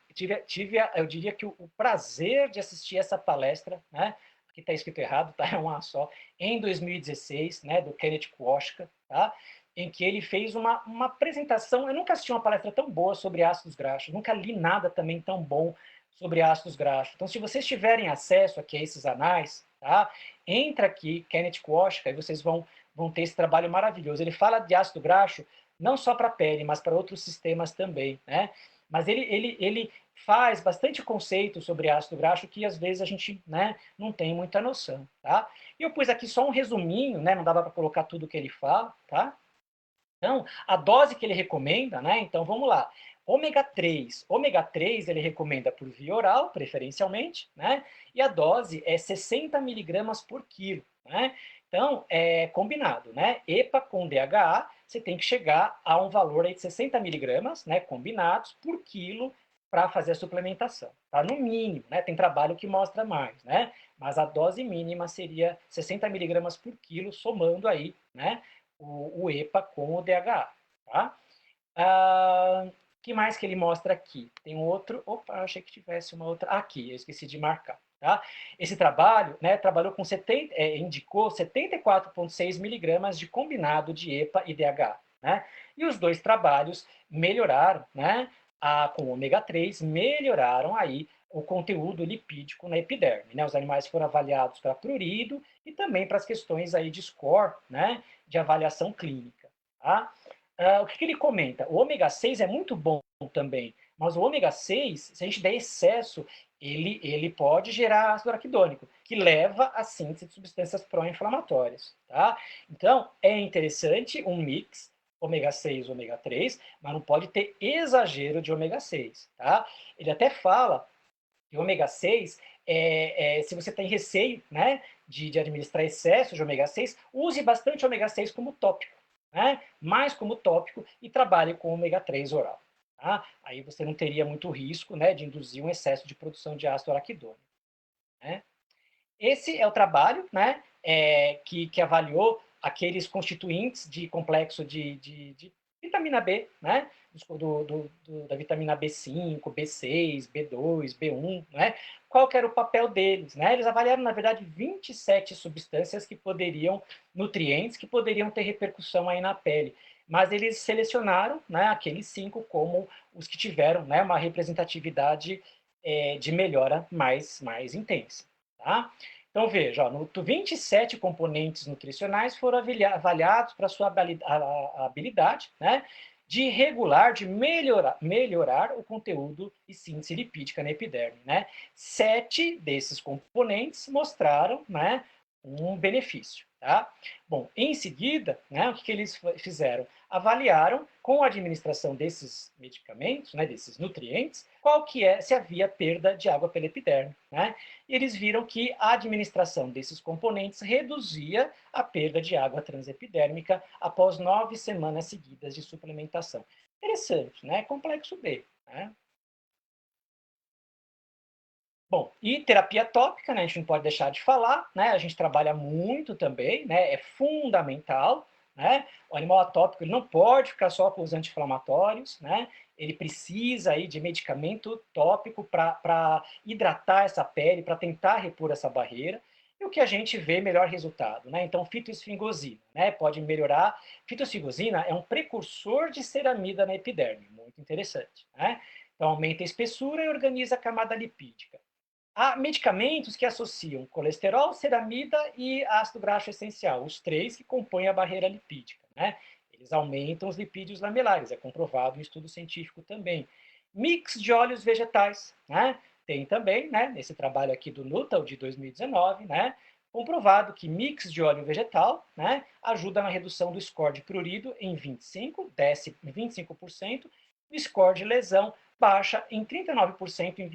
Eu diria que o prazer de assistir essa palestra, né? Aqui está escrito errado, tá? É uma só, em 2016, né? Do Kenneth Koshka, tá? Em que ele fez uma apresentação. Eu nunca assisti uma palestra tão boa sobre ácidos graxos, nunca li nada também tão bom sobre ácidos graxos. Então, se vocês tiverem acesso aqui a esses anais, tá? Entra aqui, Kenneth Koshka, e vocês vão ter esse trabalho maravilhoso. Ele fala de ácido graxo não só para a pele, mas para outros sistemas também, né? Mas ele faz bastante conceito sobre ácido graxo que às vezes a gente, né, não tem muita noção, tá? E eu pus aqui só um resuminho, né? Não dava para colocar tudo que ele fala, tá? Então, a dose que ele recomenda, né? Então, vamos lá. Ômega 3. Ômega 3 ele recomenda por via oral, preferencialmente, né? E a dose é 60 miligramas por quilo, né? Então, é combinado, né? EPA com DHA, você tem que chegar a um valor aí de 60 miligramas, né? Combinados por quilo para fazer a suplementação, tá? No mínimo, né? Tem trabalho que mostra mais, né? Mas a dose mínima seria 60 miligramas por quilo, somando aí, né? O EPA com o DHA, tá? Que mais que ele mostra aqui? Tem um outro, opa, achei que tivesse uma outra, aqui, eu esqueci de marcar, tá? Esse trabalho, né, trabalhou com indicou 74,6 miligramas de combinado de EPA e DHA, né? E os dois trabalhos melhoraram, né, com ômega 3, melhoraram aí o conteúdo lipídico na epiderme, né? Os animais foram avaliados para prurido e também para as questões aí de score, né, de avaliação clínica, tá? O que ele comenta? O ômega 6 é muito bom também, mas o ômega 6, se a gente der excesso, ele pode gerar ácido araquidônico, que leva à síntese de substâncias pró-inflamatórias. Tá? Então, é interessante um mix ômega 6 e ômega 3, mas não pode ter exagero de ômega 6. Tá? Ele até fala que o ômega 6, se você tem receio, né, de administrar excesso de ômega 6, use bastante ômega 6 como tópico, né, mais como tópico, e trabalhe com ômega 3 oral. Tá? Aí você não teria muito risco, né, de induzir um excesso de produção de ácido araquidônico. Né? Esse é o trabalho, né, que avaliou aqueles constituintes de complexo de vitamina B, né, da vitamina B5, B6, B2, B1, né, qual que era o papel deles, né? Eles avaliaram, na verdade, 27 substâncias nutrientes que poderiam ter repercussão aí na pele, mas eles selecionaram, né, aqueles 5 como os que tiveram, né, uma representatividade de melhora mais intensa, tá? Então, veja, ó, 27 componentes nutricionais foram avaliados para sua habilidade, né, de melhorar o conteúdo e síntese lipídica na epiderme. Né? 7 desses componentes mostraram, né, um benefício. Tá? Bom, em seguida, né, o que eles fizeram? Avaliaram, com a administração desses medicamentos, né, desses nutrientes, qual que é, se havia perda de água pela epiderme. Né? E eles viram que a administração desses componentes reduzia a perda de água transepidérmica após 9 semanas seguidas de suplementação. Interessante, né? Complexo B. Né? Bom, e terapia tópica, né, a gente não pode deixar de falar, né, a gente trabalha muito também, né, é fundamental, né, o animal atópico ele não pode ficar só com os anti-inflamatórios, né, ele precisa aí de medicamento tópico para hidratar essa pele, para tentar repor essa barreira, e o que a gente vê melhor resultado, né, então fitoesfingosina, né, pode melhorar, fitoesfingosina é um precursor de ceramida na epiderme, muito interessante, né, então aumenta a espessura e organiza a camada lipídica. Há medicamentos que associam colesterol, ceramida e ácido graxo essencial, os três que compõem a barreira lipídica. Né? Eles aumentam os lipídios lamelares, é comprovado em estudo científico também. Mix de óleos vegetais, né? Tem também, né, nesse trabalho aqui do Nuttall de 2019, né, comprovado que mix de óleo vegetal, né, ajuda na redução do score de prurido em 25, desce em 25%, o score de lesão baixa em 39% em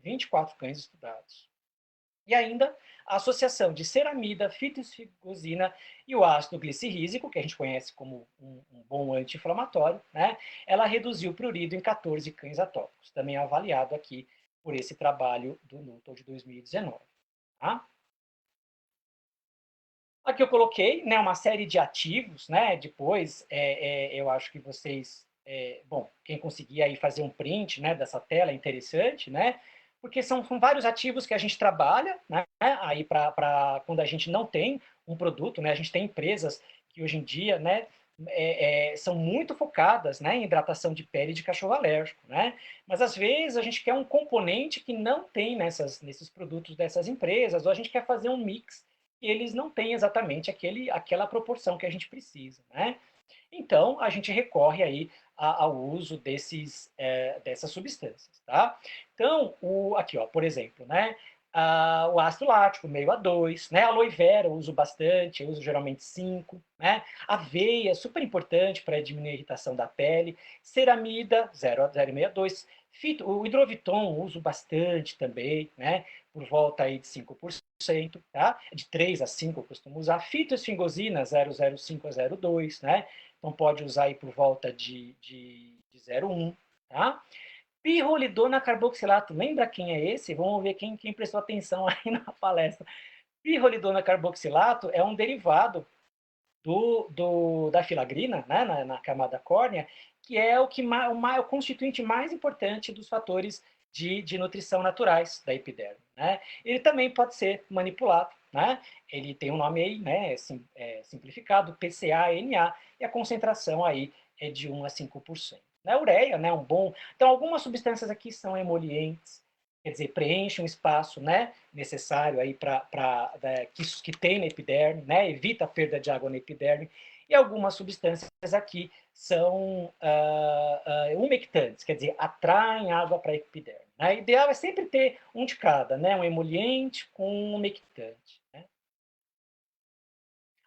24 cães estudados. E ainda a associação de ceramida, fitoesfingosina e o ácido glicirrísico, que a gente conhece como um bom anti-inflamatório, né? Ela reduziu o prurido em 14 cães atópicos, também avaliado aqui por esse trabalho do Nuttall de 2019. Tá? Aqui eu coloquei, né, uma série de ativos, né? Depois eu acho que vocês, bom, quem conseguir aí fazer um print, né, dessa tela é interessante, né? Porque são vários ativos que a gente trabalha, né? Aí para quando a gente não tem um produto, né? A gente tem empresas que hoje em dia, né, são muito focadas, né, em hidratação de pele de cachorro alérgico, né? Mas às vezes a gente quer um componente que não tem nesses produtos dessas empresas, ou a gente quer fazer um mix e eles não têm exatamente aquela proporção que a gente precisa, né? Então, a gente recorre aí ao uso dessas substâncias, tá? Então, aqui, ó, por exemplo, né? O ácido lático, meio a 2, né? Aloe vera eu uso bastante, eu uso geralmente 5, né? Aveia, super importante para diminuir a irritação da pele. Ceramida, 0,62. O hidroviton uso bastante também, né? Por volta aí de 5%, tá? De 3 a 5 eu costumo usar. Fitoesfingosina, 0,05 a 0,2, né? Então pode usar aí por volta de 0,1, tá? Pirrolidona carboxilato, lembra quem é esse? Vamos ver quem prestou atenção aí na palestra. Pirrolidona carboxilato é um derivado da filagrina, né, na camada córnea, que é o constituinte mais importante dos fatores de nutrição naturais da epiderme. Né? Ele também pode ser manipulado. Né? Ele tem um nome aí, né, simplificado, PCA-NA, e a concentração aí é de 1 a 5%. Na ureia, né, um bom... Então, algumas substâncias aqui são emolientes, quer dizer, preenche um espaço, né, necessário aí que tem na epiderme, né, evita a perda de água na epiderme, e algumas substâncias aqui são umectantes, quer dizer, atraem água para a epiderme. Né? O ideal é sempre ter um de cada, né, um emoliente com um umectante. Né?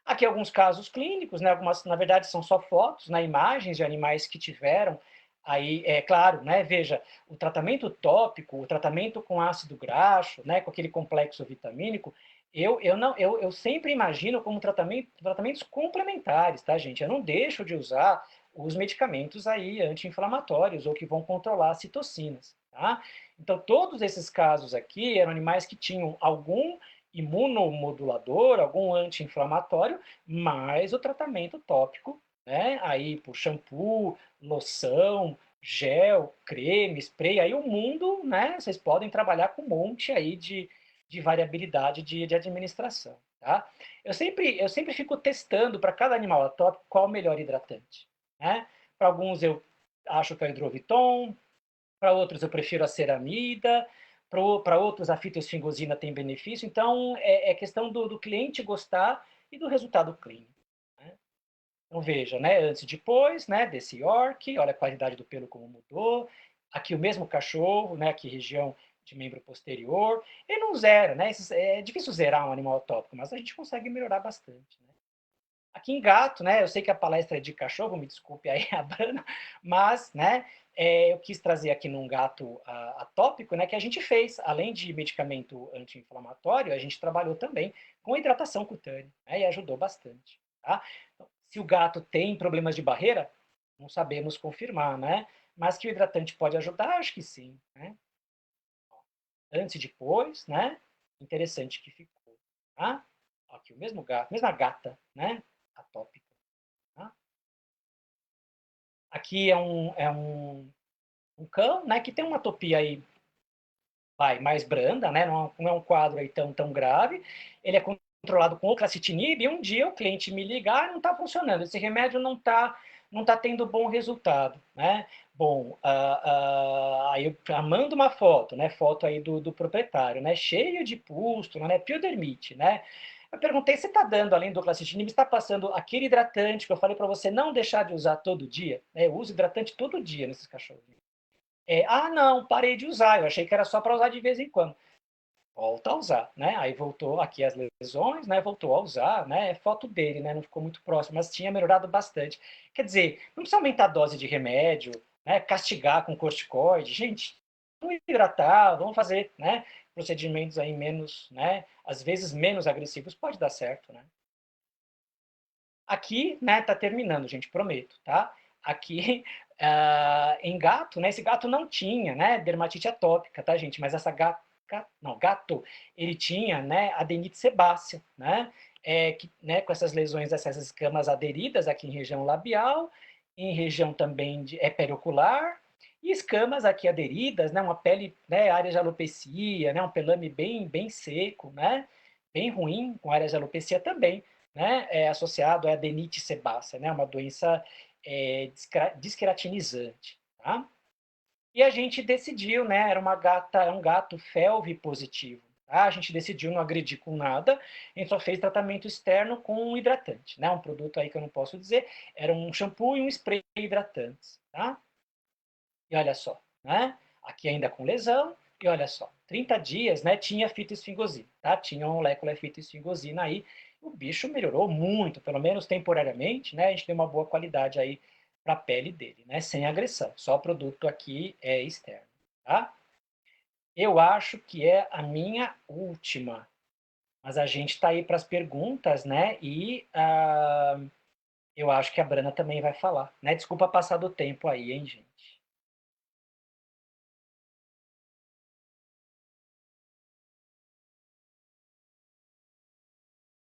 Aqui alguns casos clínicos, né, algumas, na verdade, são só fotos, né, imagens de animais que tiveram. Aí, é claro, né, veja, o tratamento tópico, o tratamento com ácido graxo, né, com aquele complexo vitamínico, eu sempre imagino como tratamentos complementares, tá, gente? Eu não deixo de usar os medicamentos aí anti-inflamatórios ou que vão controlar as citocinas, tá? Então, todos esses casos aqui eram animais que tinham algum imunomodulador, algum anti-inflamatório, mais o tratamento tópico, né? Aí por shampoo, loção, gel, creme, spray, aí o mundo, né? Vocês podem trabalhar com um monte aí de variabilidade de administração, tá? Eu sempre fico testando para cada animal atópico qual o melhor hidratante, né? Para alguns eu acho que é o hidroviton, para outros eu prefiro a ceramida, para outros a fitoesfingosina tem benefício, então é questão do cliente gostar e do resultado clínico. Né? Então veja, né, antes e depois, né, desse York, olha a qualidade do pelo como mudou, aqui o mesmo cachorro, né, aqui região de membro posterior, ele não zera, né? É difícil zerar um animal atópico, mas a gente consegue melhorar bastante, né? Aqui em gato, né, eu sei que a palestra é de cachorro, me desculpe aí a Brana, mas, né, eu quis trazer aqui num gato atópico, né, que a gente fez, além de medicamento anti-inflamatório, a gente trabalhou também com hidratação cutânea, né, e ajudou bastante, tá? Então, se o gato tem problemas de barreira, não sabemos confirmar, né, mas que o hidratante pode ajudar, acho que sim, né? Antes e depois, né, interessante que ficou, tá? Aqui o mesmo gato, mesma gata, né, atópica. Tá? Aqui um cão, né, que tem uma atopia aí mais branda, né, não é um quadro aí tão grave. Ele é controlado com oclacitinib e um dia o cliente me ligar, não está funcionando, esse remédio não tá tendo bom resultado, né? Bom, aí eu mando uma foto, né? Foto aí do proprietário, né? Cheio de pústula, né? Piodermite, né? Eu perguntei, você está dando, além do clacitinib, está passando aquele hidratante que eu falei para você não deixar de usar todo dia? Né? Eu uso hidratante todo dia nesses cachorros. Não, parei de usar, eu achei que era só para usar de vez em quando. Volta a usar, né? Aí voltou aqui as lesões, né? Voltou a usar, né? É foto dele, né? Não ficou muito próximo, mas tinha melhorado bastante. Quer dizer, não precisa aumentar a dose de remédio, né? Castigar com corticoide. Gente, vamos hidratar, vamos fazer, né? Procedimentos aí menos, né? Às vezes menos agressivos, pode dar certo, né? Aqui, né? Tá terminando, gente, prometo, tá? Aqui em gato, né? Esse gato não tinha, né? Dermatite atópica, tá, gente? Mas essa gato, ele tinha, né, adenite sebácea, né, né, com essas lesões, essas escamas aderidas aqui em região labial, em região também periocular, e escamas aqui aderidas, né, uma pele, né, área de alopecia, né, um pelame bem seco, né, bem ruim, com área de alopecia também, né, associado à adenite sebácea, né, uma doença desqueratinizante, tá? E a gente decidiu, né? Era um gato felve positivo. Tá? A gente decidiu não agredir com nada, a gente só fez tratamento externo com um hidratante, né? Um produto aí que eu não posso dizer, era um shampoo e um spray hidratantes, tá? E olha só, né? Aqui ainda com lesão, e olha só, 30 dias, né? Tinha fitoesfingosina, tá? Tinha uma molécula fitoesfingosina aí, o bicho melhorou muito, pelo menos temporariamente, né? A gente deu uma boa qualidade aí para a pele dele, né? Sem agressão, só o produto aqui é externo, tá? Eu acho que é a minha última, mas a gente está aí para as perguntas, né? E eu acho que a Brana também vai falar, né? Desculpa passar do tempo aí, hein, gente?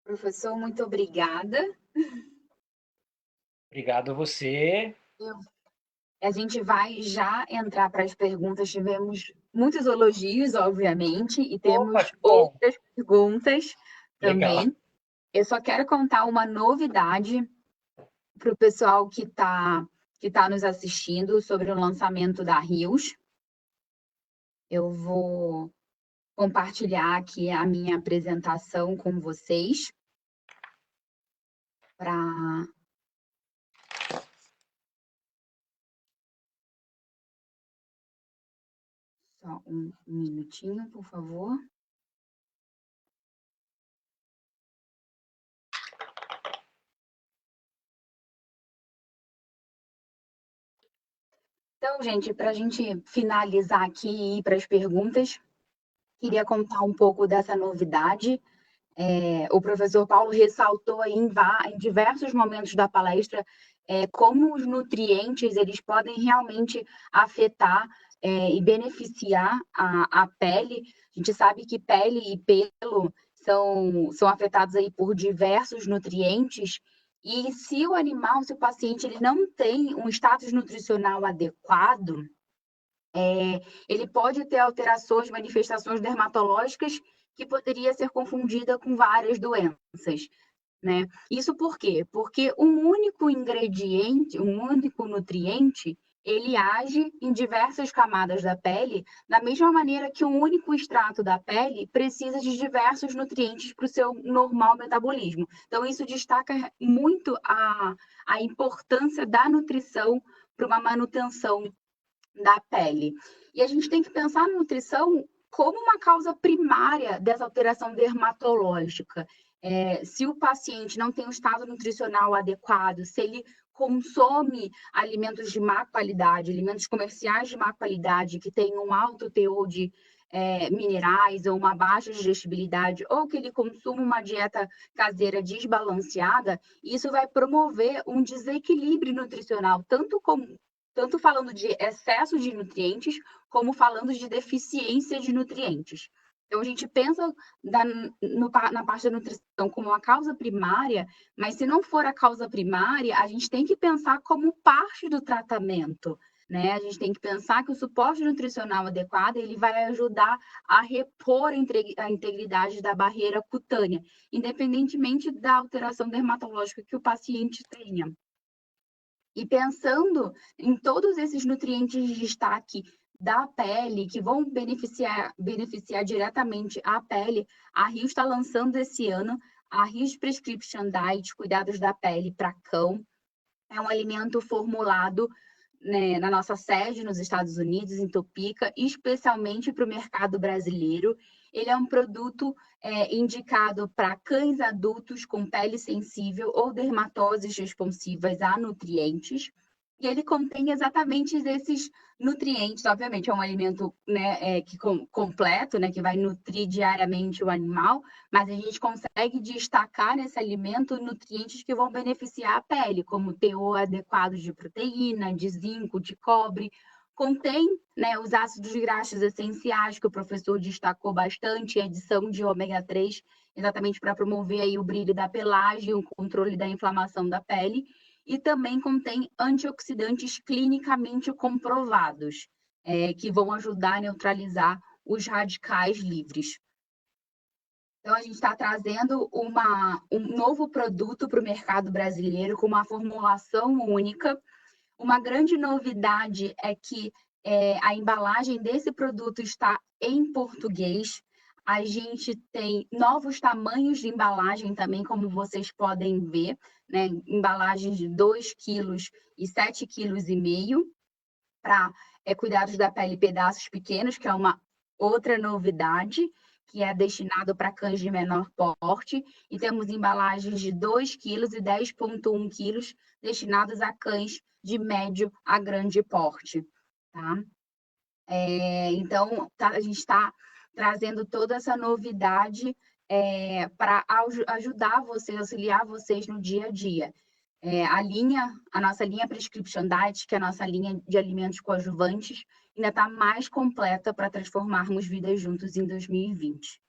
Professor, muito obrigada. Obrigado a você. A gente vai já entrar para as perguntas. Tivemos muitos elogios, obviamente, e Opa, temos que bom. outras perguntas Legal. também. Eu só quero contar uma novidade para o pessoal que tá nos assistindo sobre o lançamento da Rios. Eu vou compartilhar aqui a minha apresentação com vocês para só um minutinho, por favor. Então, gente, para a gente finalizar aqui e ir para as perguntas, queria contar um pouco dessa novidade. O professor Paulo ressaltou aí em diversos momentos da palestra como os nutrientes eles podem realmente afetar e beneficiar a pele. A gente sabe que pele e pelo são afetados aí por diversos nutrientes. E se o animal, se o paciente ele não tem um status nutricional adequado, ele pode ter alterações, manifestações dermatológicas que poderia ser confundida com várias doenças, né? Isso por quê? Porque um único ingrediente, um único nutriente, ele age em diversas camadas da pele, da mesma maneira que um único extrato da pele precisa de diversos nutrientes para o seu normal metabolismo. Então, isso destaca muito a importância da nutrição para uma manutenção da pele. E a gente tem que pensar na nutrição como uma causa primária dessa alteração dermatológica. Se o paciente não tem um estado nutricional adequado, se ele consome alimentos de má qualidade, alimentos comerciais de má qualidade, que tenham um alto teor de minerais ou uma baixa digestibilidade, ou que ele consuma uma dieta caseira desbalanceada, isso vai promover um desequilíbrio nutricional, tanto falando de excesso de nutrientes, como falando de deficiência de nutrientes. Então, a gente pensa na parte da nutrição como uma causa primária, mas se não for a causa primária, a gente tem que pensar como parte do tratamento, né? A gente tem que pensar que o suporte nutricional adequado ele vai ajudar a repor a integridade da barreira cutânea, independentemente da alteração dermatológica que o paciente tenha. E pensando em todos esses nutrientes de destaque da pele, que vão beneficiar diretamente a pele, a Rio está lançando esse ano a Rio's Prescription Diet, cuidados da pele para cão. É um alimento formulado, né, na nossa sede nos Estados Unidos, em Topeka, especialmente para o mercado brasileiro. Ele é um produto indicado para cães adultos com pele sensível ou dermatoses responsivas a nutrientes. E ele contém exatamente esses nutrientes. Obviamente, é um alimento, né, completo, né, que vai nutrir diariamente o animal, mas a gente consegue destacar nesse alimento nutrientes que vão beneficiar a pele, como teor adequado de proteína, de zinco, de cobre. Contém, né, os ácidos graxos essenciais, que o professor destacou bastante, a adição de ômega 3, exatamente para promover aí o brilho da pelagem, o controle da inflamação da pele. E também contém antioxidantes clinicamente comprovados, que vão ajudar a neutralizar os radicais livres. Então, a gente está trazendo um novo produto para o mercado brasileiro com uma formulação única. Uma grande novidade é que a embalagem desse produto está em português. A gente tem novos tamanhos de embalagem também, como vocês podem ver, né? Embalagens de 2 quilos e 7,5 kg para cuidados da pele pedaços pequenos, que é uma outra novidade, que é destinado para cães de menor porte, e temos embalagens de 2 quilos e 10,1 quilos destinadas a cães de médio a grande porte, tá? Então, a gente está trazendo toda essa novidade para ajudar vocês, auxiliar vocês no dia a dia. A nossa linha Prescription Diet, que é a nossa linha de alimentos coadjuvantes, ainda está mais completa para transformarmos vidas juntos em 2020.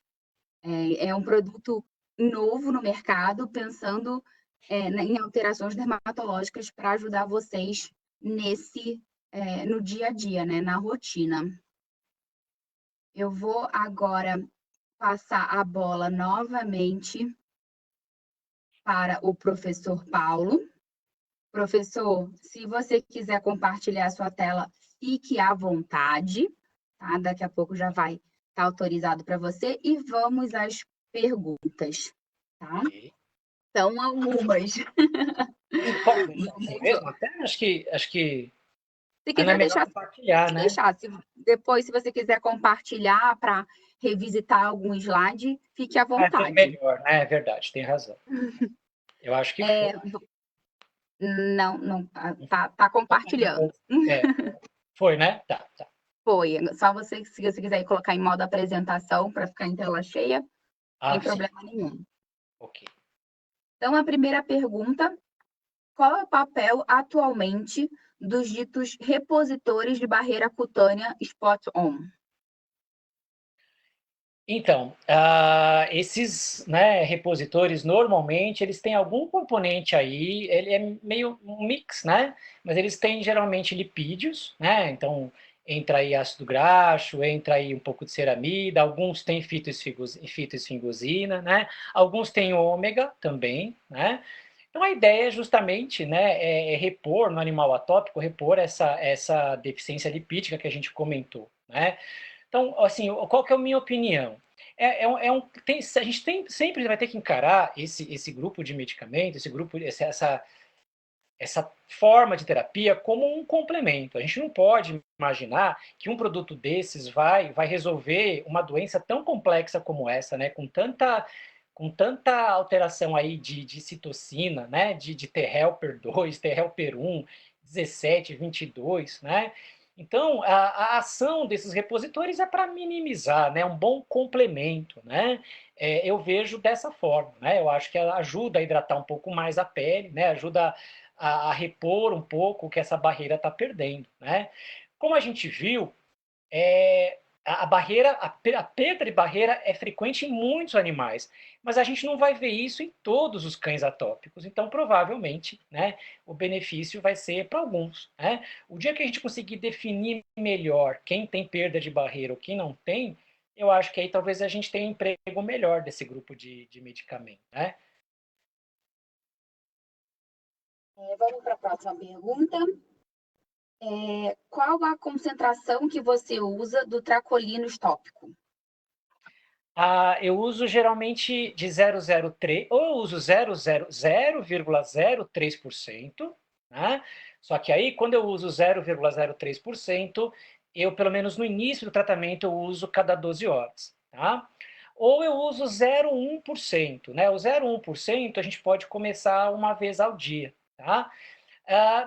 É um produto novo no mercado, pensando em alterações dermatológicas para ajudar vocês no dia a dia, né, na rotina. Eu vou agora passar a bola novamente para o professor Paulo. Professor, se você quiser compartilhar a sua tela, fique à vontade, tá? Daqui a pouco já vai estar autorizado para você. E vamos às perguntas, tá? Okay. São algumas. Pode deixar assim mesmo? Até acho que se é quiser melhor deixar, compartilhar, né? Depois, se você quiser compartilhar para revisitar algum slide, fique à vontade. É melhor, né? É verdade, tem razão. Eu acho que foi. Não, tá compartilhando. Foi, né? Tá. Foi. Só você, se você quiser colocar em modo apresentação para ficar em tela cheia, sem problema nenhum. Ok. Então, a primeira pergunta: qual é o papel atualmente dos ditos repositores de barreira cutânea spot-on? Então, esses, né, repositores, normalmente, eles têm algum componente aí, ele é meio um mix, né? Mas eles têm, geralmente, lipídios, né? Então, entra aí ácido graxo, entra aí um pouco de ceramida, alguns têm fitoesfingosina, né? Alguns têm ômega também, né? Então, a ideia é justamente, né, repor no animal atópico, repor essa deficiência lipídica que a gente comentou, né? Então, assim, qual que é a minha opinião? A gente sempre vai ter que encarar esse grupo de medicamentos, esse grupo, essa forma de terapia como um complemento. A gente não pode imaginar que um produto desses vai resolver uma doença tão complexa como essa, né? Com tanta alteração aí de citocina, né? De T-helper 2, T-helper 1, 17, 22, né? Então, a ação desses repositores é para minimizar, né? Um bom complemento, né? Eu vejo dessa forma, né? Eu acho que ela ajuda a hidratar um pouco mais a pele, né? Ajuda a repor um pouco o que essa barreira está perdendo, né? Como a gente viu, a barreira, a perda de barreira é frequente em muitos animais, mas a gente não vai ver isso em todos os cães atópicos. Então, provavelmente, né, o benefício vai ser para alguns. Né? O dia que a gente conseguir definir melhor quem tem perda de barreira ou quem não tem, eu acho que aí talvez a gente tenha um emprego melhor desse grupo de medicamento. Né? Vamos para a próxima pergunta. Qual a concentração que você usa do Tracolinos tópico? Eu uso geralmente de 0,03, ou eu uso 0,03%, né? Só que aí, quando eu uso 0,03%, eu, pelo menos no início do tratamento, eu uso cada 12 horas, tá? Ou eu uso 0,1%, né? O 0,1% a gente pode começar uma vez ao dia, tá?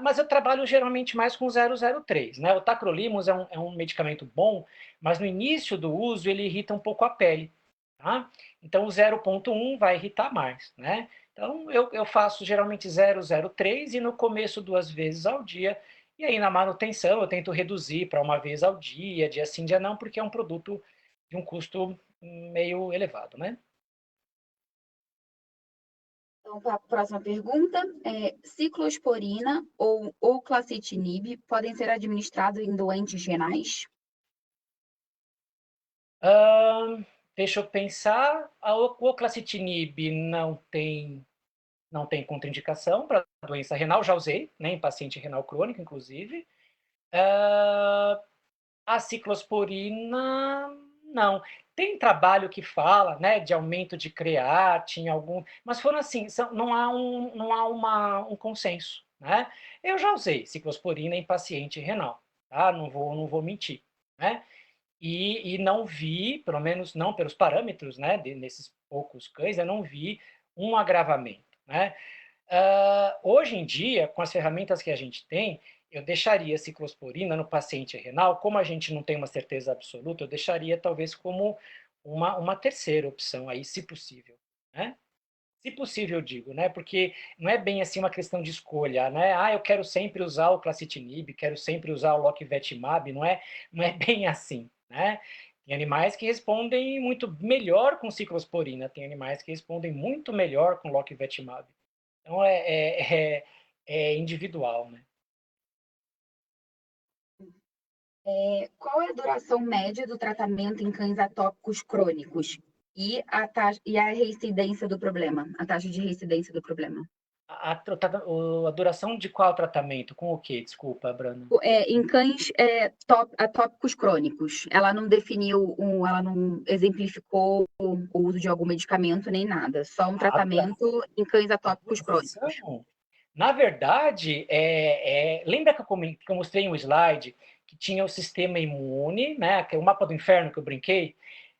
Mas eu trabalho geralmente mais com 0,03, né? O tacrolimus é um medicamento bom, mas no início do uso ele irrita um pouco a pele, tá? Então o 0,1 vai irritar mais, né? Então eu faço geralmente 0,03 e no começo 2 vezes ao dia, e aí na manutenção eu tento reduzir para uma vez ao dia sim, dia não, porque é um produto de um custo meio elevado, né? Então, para a próxima pergunta, ciclosporina ou oclacitinib podem ser administrados em doentes renais? Deixa eu pensar. O oclacitinib não tem contraindicação para doença renal, já usei, né, em paciente renal crônico, inclusive. A ciclosporina, não. Tem trabalho que fala, né, de aumento de creatina, mas foram assim, não há um consenso, né? Eu já usei ciclosporina em paciente renal, tá? Não vou mentir, né? E não vi, pelo menos não pelos parâmetros, né, nesses poucos cães, eu não vi um agravamento, né? Hoje em dia, com as ferramentas que a gente tem, eu deixaria a ciclosporina no paciente renal, como a gente não tem uma certeza absoluta, eu deixaria talvez como uma terceira opção aí, se possível, né? Se possível, eu digo, né? Porque não é bem assim uma questão de escolha, né? Eu quero sempre usar o clacitinib, quero sempre usar o loquevetimab, não é bem assim, né? Tem animais que respondem muito melhor com ciclosporina, tem animais que respondem muito melhor com loquevetimab. Então é individual, né? Qual é a duração média do tratamento em cães atópicos crônicos e a reincidência do problema, a taxa de reincidência do problema? A duração de qual tratamento? Com o quê? Desculpa, Brana. Em cães atópicos crônicos, ela não definiu, ela não exemplificou o uso de algum medicamento nem nada, só um A tratamento em cães atópicos crônicos. duração, na verdade, lembra que eu mostrei um slide que tinha o sistema imune, né? Que é o mapa do inferno que eu brinquei?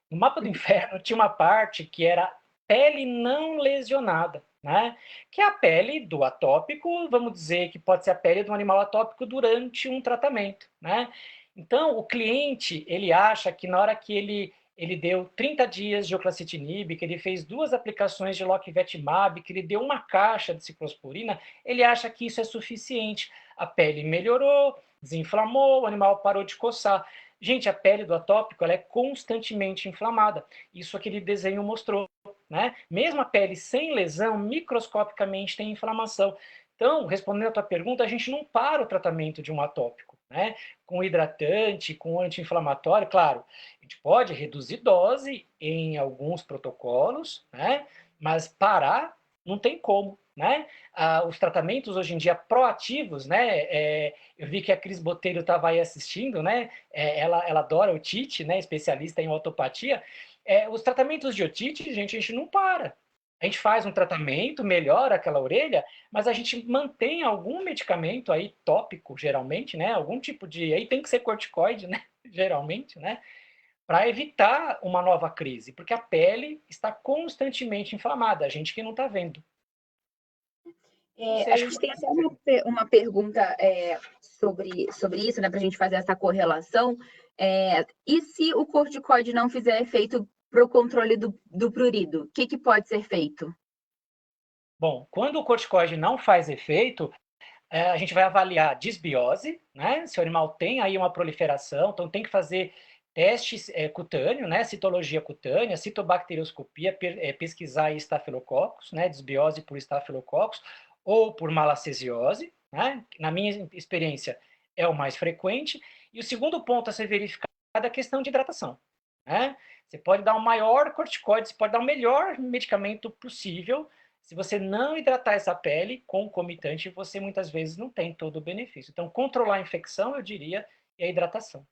No mapa do inferno tinha uma parte que era pele não lesionada, né? Que é a pele do atópico, vamos dizer que pode ser a pele de um animal atópico durante um tratamento, né? Então, o cliente, ele acha que na hora que ele deu 30 dias de oclacitinib, que ele fez 2 aplicações de loquevetimab, que ele deu uma caixa de ciclosporina, ele acha que isso é suficiente. A pele melhorou, desinflamou, o animal parou de coçar. Gente, a pele do atópico ela é constantemente inflamada. Isso aquele desenho mostrou, né? Mesmo a pele sem lesão, microscopicamente tem inflamação. Então, respondendo a tua pergunta, a gente não para o tratamento de um atópico, né? Com hidratante, com anti-inflamatório, claro, a gente pode reduzir dose em alguns protocolos, né? Mas parar não tem como, né? Os tratamentos hoje em dia proativos, né? Eu vi que a Cris Botelho estava aí assistindo, né? Ela adora otite, né? Especialista em otopatia. Os tratamentos de otite, gente, a gente não para. A gente faz um tratamento, melhora aquela orelha, mas a gente mantém algum medicamento aí tópico, geralmente, né? Algum tipo de. Aí tem que ser corticoide, né? Geralmente, né? Para evitar uma nova crise, porque a pele está constantemente inflamada, a gente que não está vendo. Não sei, A acho que gente foi tem essa até a pergunta. uma pergunta sobre isso, né, para a gente fazer essa correlação. E se o corticoide não fizer efeito para o controle do prurido, o que pode ser feito? Bom, quando o corticoide não faz efeito, a gente vai avaliar a disbiose, né? Se o animal tem aí uma proliferação, então tem que fazer testes cutâneo, né? Citologia cutânea, citobacterioscopia, pesquisar estafilococos, né? Disbiose por estafilococos ou por malacesiose, né? Na minha experiência é o mais frequente. E o segundo ponto a ser verificado é a questão de hidratação, né? Você pode dar o maior corticoide, você pode dar o melhor medicamento possível, se você não hidratar essa pele concomitante, você muitas vezes não tem todo o benefício. Então, controlar a infecção, eu diria, é a hidratação.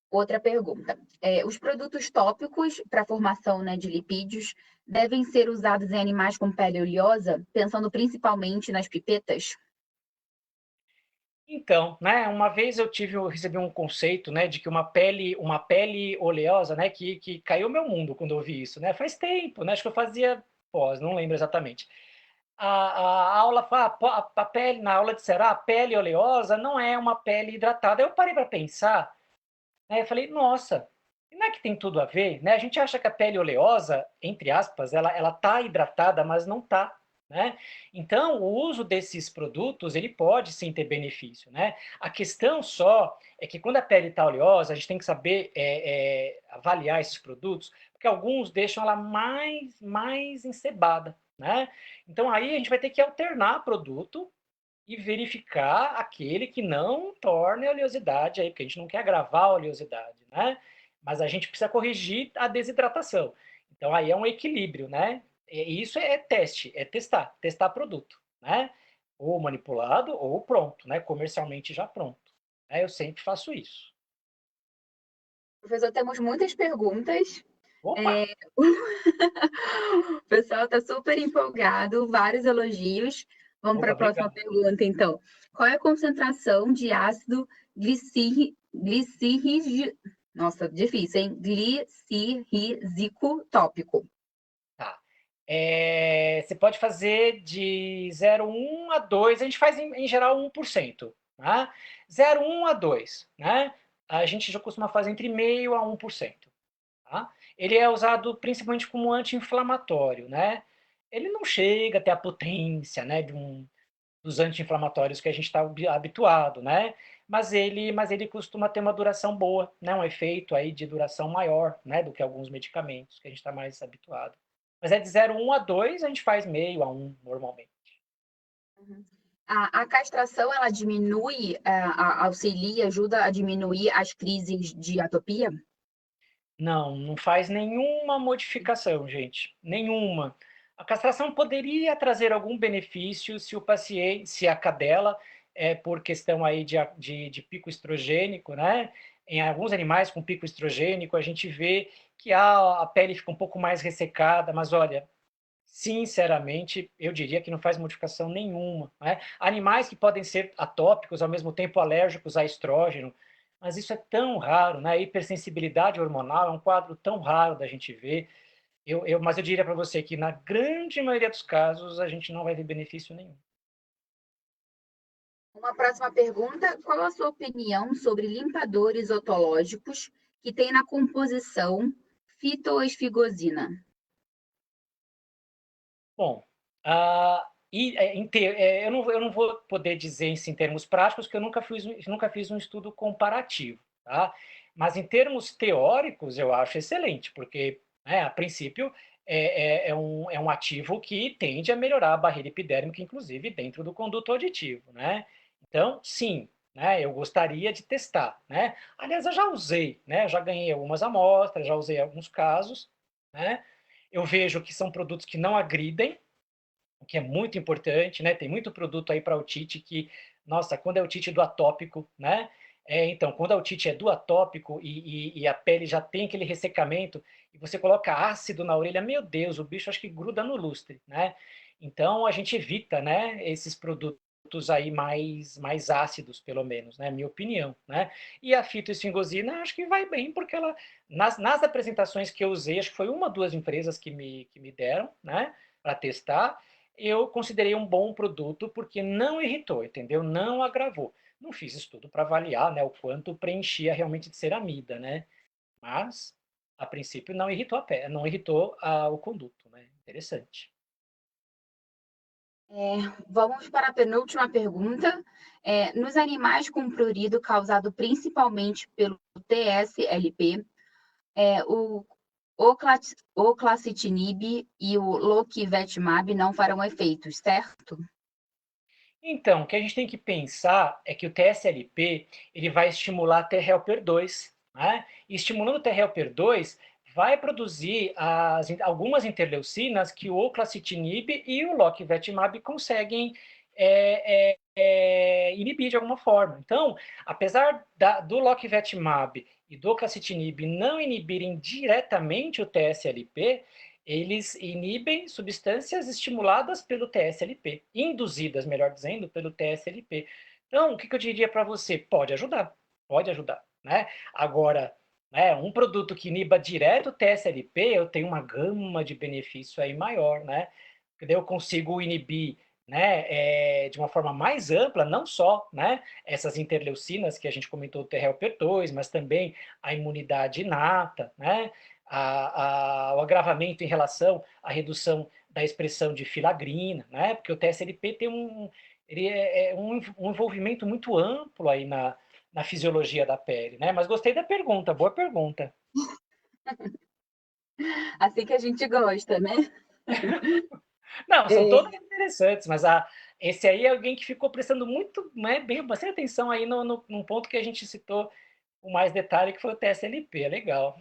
Outra pergunta. Os produtos tópicos para formação, né, de lipídios devem ser usados em animais com pele oleosa, pensando principalmente nas pipetas? Então, né, uma vez recebi um conceito, né, de que uma pele oleosa, né, que caiu meu mundo quando eu ouvi isso, né? Faz tempo, né? Acho que eu fazia pós, não lembro exatamente. A aula fala, a pele, na aula disseram, a pele oleosa não é uma pele hidratada. Eu parei para pensar. Aí eu falei, nossa, não é que tem tudo a ver, né? A gente acha que a pele oleosa, entre aspas, ela tá hidratada, mas não tá, né? Então, o uso desses produtos, ele pode sim ter benefício, né? A questão só é que quando a pele está oleosa, a gente tem que saber avaliar esses produtos, porque alguns deixam ela mais encebada, né? Então, aí a gente vai ter que alternar produto e verificar aquele que não torne a oleosidade aí, porque a gente não quer agravar a oleosidade, né? Mas a gente precisa corrigir a desidratação. Então aí é um equilíbrio, né? E isso é teste, é testar produto, né? Ou manipulado ou pronto, né? Comercialmente já pronto. Eu sempre faço isso. Professor, temos muitas perguntas. Opa, É, O pessoal está super empolgado, vários elogios. Vamos para opa, a próxima obrigado. pergunta, então. Qual é a concentração de ácido glicírico? Nossa, difícil, hein? Glicírico tópico. Tá. Você pode fazer de 0,1 a 2, a gente faz em geral 1%. Tá? 0,1 a 2, né? A gente já costuma fazer entre meio a 1%. Tá? Ele é usado principalmente como anti-inflamatório, né? Ele não chega até a potência, né, dos anti-inflamatórios que a gente está habituado, né? Mas ele costuma ter uma duração boa, né? Um efeito aí de duração maior, né, do que alguns medicamentos que a gente está mais habituado. Mas é de 0,1 a 2, a gente faz meio a 1 normalmente. A castração, ela diminui, auxilia, ajuda a diminuir as crises de atopia? Não, não faz nenhuma modificação, gente. Nenhuma. A castração poderia trazer algum benefício se o paciente, se a cadela, por questão aí de pico estrogênico, né? Em alguns animais com pico estrogênico, a gente vê que a pele fica um pouco mais ressecada, mas olha, sinceramente, eu diria que não faz modificação nenhuma, né? Animais que podem ser atópicos, ao mesmo tempo alérgicos a estrógeno, mas isso é tão raro, né? A hipersensibilidade hormonal é um quadro tão raro da gente ver. Mas eu diria para você que na grande maioria dos casos a gente não vai ver benefício nenhum. Uma próxima pergunta: qual a sua opinião sobre limpadores otológicos que têm na composição fitoesfigosina? Bom, eu não vou poder dizer isso em termos práticos, porque eu nunca fiz um estudo comparativo, tá? Mas em termos teóricos, eu acho excelente, porque, né, a princípio, é um ativo que tende a melhorar a barreira epidérmica, inclusive dentro do conduto auditivo, né? Então, sim, né, eu gostaria de testar, né? Aliás, eu já usei, né? Já ganhei algumas amostras, já usei alguns casos, né? Eu vejo que são produtos que não agridem, o que é muito importante, né? Tem muito produto aí para otite que, nossa, quando é otite do atópico, né? Então, quando a otite é do atópico e a pele já tem aquele ressecamento, e você coloca ácido na orelha, meu Deus, o bicho acho que gruda no lustre, né? Então, a gente evita, né, esses produtos aí mais ácidos, pelo menos, né? Minha opinião, né? E a fitoesfingosina, acho que vai bem, porque ela, nas apresentações que eu usei, acho que foi uma ou duas empresas que me deram, né, para testar, eu considerei um bom produto, porque não irritou, entendeu? Não agravou. Não fiz estudo para avaliar, né, o quanto preenchia realmente de ceramida, né? Mas, a princípio, não irritou a pele, não irritou o conduto, né? Interessante. Vamos para a penúltima pergunta. Nos animais com prurido causado principalmente pelo TSLP, o oclacitinib e o loquivetimab não farão efeitos, certo? Então, o que a gente tem que pensar é que o TSLP ele vai estimular a T-helper 2, né? E estimulando o T-helper 2 vai produzir algumas interleucinas que o oclacitinib e o loquivetimab conseguem inibir de alguma forma. Então, apesar do loquivetimab e do oclacitinib não inibirem diretamente o TSLP, eles inibem substâncias estimuladas pelo TSLP, induzidas, melhor dizendo, pelo TSLP. Então, o que eu diria para você? Pode ajudar, né? Agora, né, um produto que iniba direto o TSLP, eu tenho uma gama de benefício aí maior, né? Porque daí eu consigo inibir, né, de uma forma mais ampla, não só, né, essas interleucinas que a gente comentou do TRLP2, mas também a imunidade inata, né? O agravamento em relação à redução da expressão de filagrina, né? Porque o TSLP tem um envolvimento muito amplo aí na fisiologia da pele, né? Mas gostei da pergunta, boa pergunta. Assim que a gente gosta, né? Não, são É, todas interessantes, mas esse aí é alguém que ficou prestando muito, né, bastante atenção aí num ponto que a gente citou com mais detalhe, que foi o TSLP, é legal.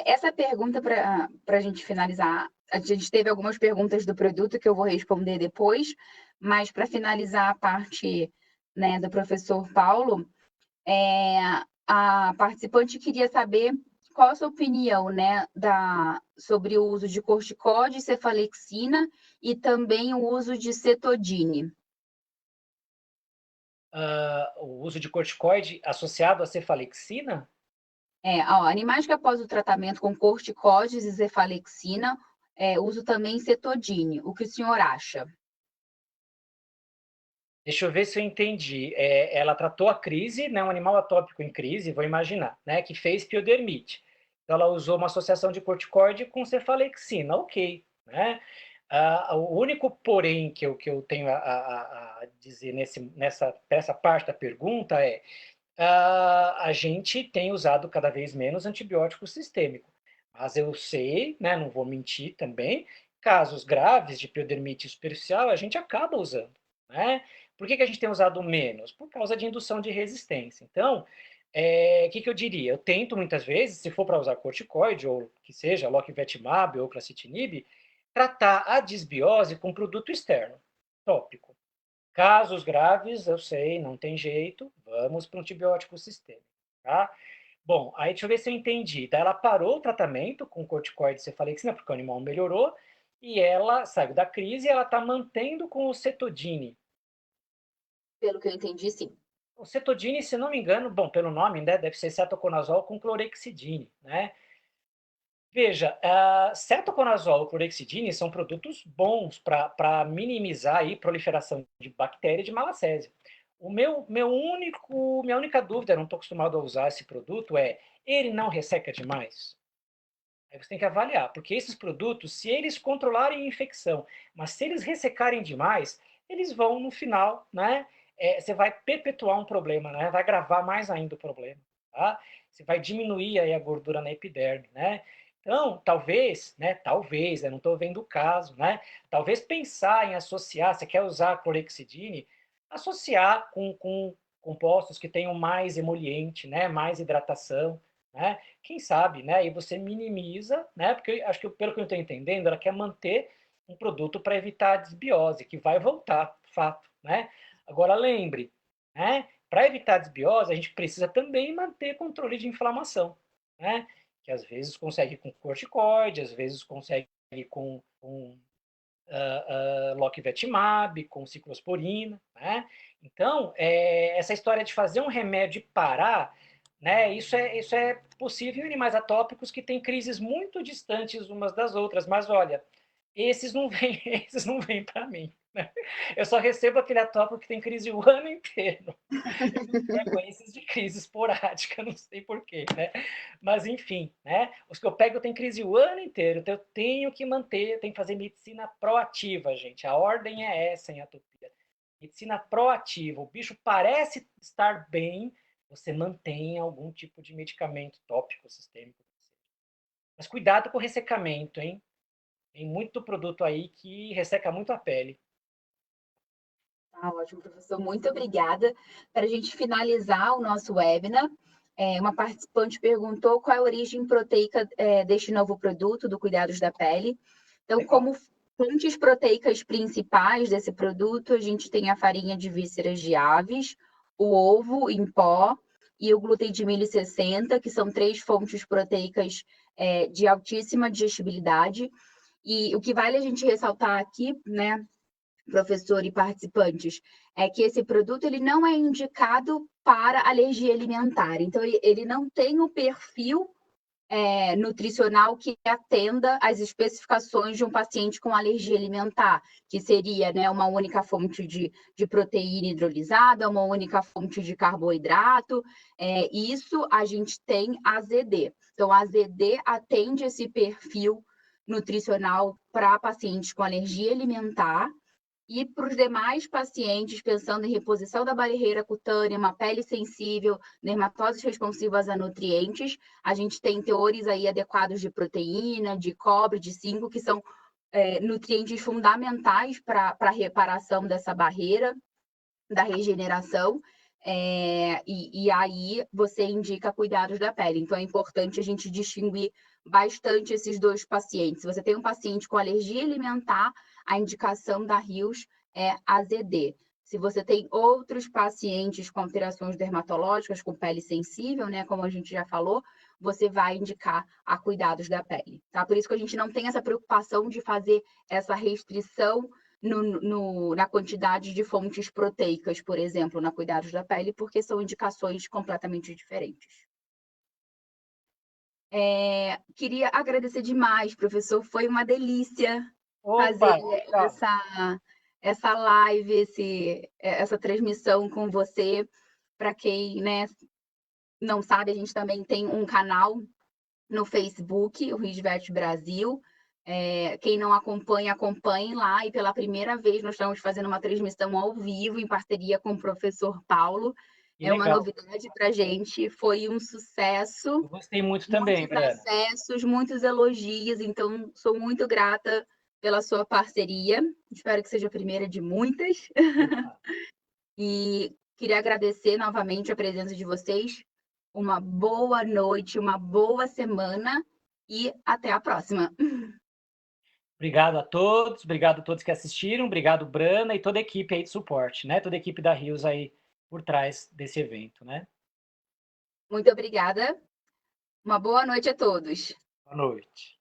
essa pergunta, para a gente finalizar, a gente teve algumas perguntas do produto que eu vou responder depois, mas para finalizar a parte, né, do professor Paulo, a participante queria saber qual a sua opinião, né, sobre o uso de corticóide, cefalexina e também o uso de cetodine. O uso de corticoide associado à cefalexina? Animais que após o tratamento com corticóides e cefalexina, uso também cetodine. O que o senhor acha? Deixa eu ver se eu entendi. Ela tratou a crise, né, um animal atópico em crise, vou imaginar, né, que fez piodermite. Então, ela usou uma associação de corticoide com cefalexina, ok. Né? O único porém que eu tenho a dizer nessa parte da pergunta é a gente tem usado cada vez menos antibiótico sistêmico. Mas eu sei, né, não vou mentir também, casos graves de piodermite superficial a gente acaba usando. Né? Por que a gente tem usado menos? Por causa de indução de resistência. Então, o que eu diria? Eu tento muitas vezes, se for para usar corticoide, ou que seja loquivetimab ou clacitinib, tratar a disbiose com produto externo, tópico. Casos graves, eu sei, não tem jeito, vamos para um antibiótico sistêmico, tá? Bom, aí deixa eu ver se eu entendi. Daí ela parou o tratamento com corticoide e cefalexina, porque o animal melhorou, e ela saiu da crise e ela está mantendo com o cetodine. Pelo que eu entendi, sim. O cetodine, se não me engano, bom, pelo nome, né, deve ser cetoconazol com clorexidine, né? Veja, cetoconazol e clorexidine são produtos bons para minimizar a proliferação de bactéria de malacésia. Minha única dúvida, eu não estou acostumado a usar esse produto, ele não resseca demais? Aí você tem que avaliar, porque esses produtos, se eles controlarem a infecção, mas se eles ressecarem demais, eles vão no final, né? Você vai perpetuar um problema, né? Vai agravar mais ainda o problema, tá? Você vai diminuir aí a gordura na epiderme, né? Então, talvez, né? Talvez, eu não estou vendo o caso, né? Talvez pensar em associar, você quer usar clorexidine, associar com compostos que tenham mais emoliente, né? Mais hidratação, né? Quem sabe, né? Aí você minimiza, né? Porque acho que pelo que eu estou entendendo, ela quer manter um produto para evitar a desbiose, que vai voltar, fato, né? Agora lembre, né? para evitar desbiose, a gente precisa também manter controle de inflamação, né? Que às vezes consegue com corticoide, às vezes consegue com loquevetimab, com ciclosporina, né? Então, essa história de fazer um remédio e parar, né? Isso é possível em animais atópicos que têm crises muito distantes umas das outras, mas olha, esses não vêm, esses não vêm para mim. Né? Eu só recebo aquele atópico que tem crise o ano inteiro. Frequências de crise esporádica, não sei porquê, né? Mas enfim, né? Os que eu pego têm crise o ano inteiro, então eu tenho que manter, eu tenho que fazer medicina proativa, gente. A ordem é essa em atopia. Medicina proativa. O bicho parece estar bem, você mantém algum tipo de medicamento tópico, sistêmico. Mas cuidado com o ressecamento, hein? Tem muito produto aí que resseca muito a pele. Tá ótimo, professor. Muito obrigada. Para a gente finalizar o nosso webinar, uma participante perguntou qual é a origem proteica deste novo produto do Cuidados da Pele. Então, Legal. como fontes proteicas principais desse produto, a gente tem a farinha de vísceras de aves, o ovo em pó e o glúten de milho 60, que são 3 fontes proteicas de altíssima digestibilidade. E o que vale a gente ressaltar aqui, né, professor e participantes, é que esse produto ele não é indicado para alergia alimentar. Então, ele não tem o perfil nutricional que atenda às especificações de um paciente com alergia alimentar, que seria, né, uma única fonte de proteína hidrolisada, uma única fonte de carboidrato. Isso a gente tem AZD. Então, a AZD atende esse perfil nutricional para pacientes com alergia alimentar. E para os demais pacientes, pensando em reposição da barreira cutânea, uma pele sensível, dermatoses responsivas a nutrientes, a gente tem teores aí adequados de proteína, de cobre, de zinco, que são nutrientes fundamentais para a reparação dessa barreira, da regeneração. E aí você indica cuidados da pele. Então, é importante a gente distinguir bastante esses 2 pacientes. Se você tem um paciente com alergia alimentar, a indicação da Rios é AZD. Se você tem outros pacientes com alterações dermatológicas, com pele sensível, né, como a gente já falou, você vai indicar a cuidados da pele, tá? Por isso que a gente não tem essa preocupação de fazer essa restrição na quantidade de fontes proteicas, por exemplo, na cuidados da pele, porque são indicações completamente diferentes. Queria agradecer demais, professor. Foi uma delícia fazer essa live, essa transmissão com você. Para quem, né, não sabe, a gente também tem um canal no Facebook, o Risvet Brasil. Quem não acompanha, acompanhe lá. E pela primeira vez nós estamos fazendo uma transmissão ao vivo em parceria com o professor Paulo. Que legal. Uma novidade para a gente, foi um sucesso. Eu gostei muito também, Brana. Muitos acessos, muitos elogios, então sou muito grata pela sua parceria. Espero que seja a primeira de muitas. E queria agradecer novamente a presença de vocês. Uma boa noite, uma boa semana e até a próxima. Obrigado a todos que assistiram, obrigado, Brana, e toda a equipe aí de suporte, né? Toda a equipe da Rios aí por trás desse evento, né? Muito obrigada. Uma boa noite a todos. Boa noite.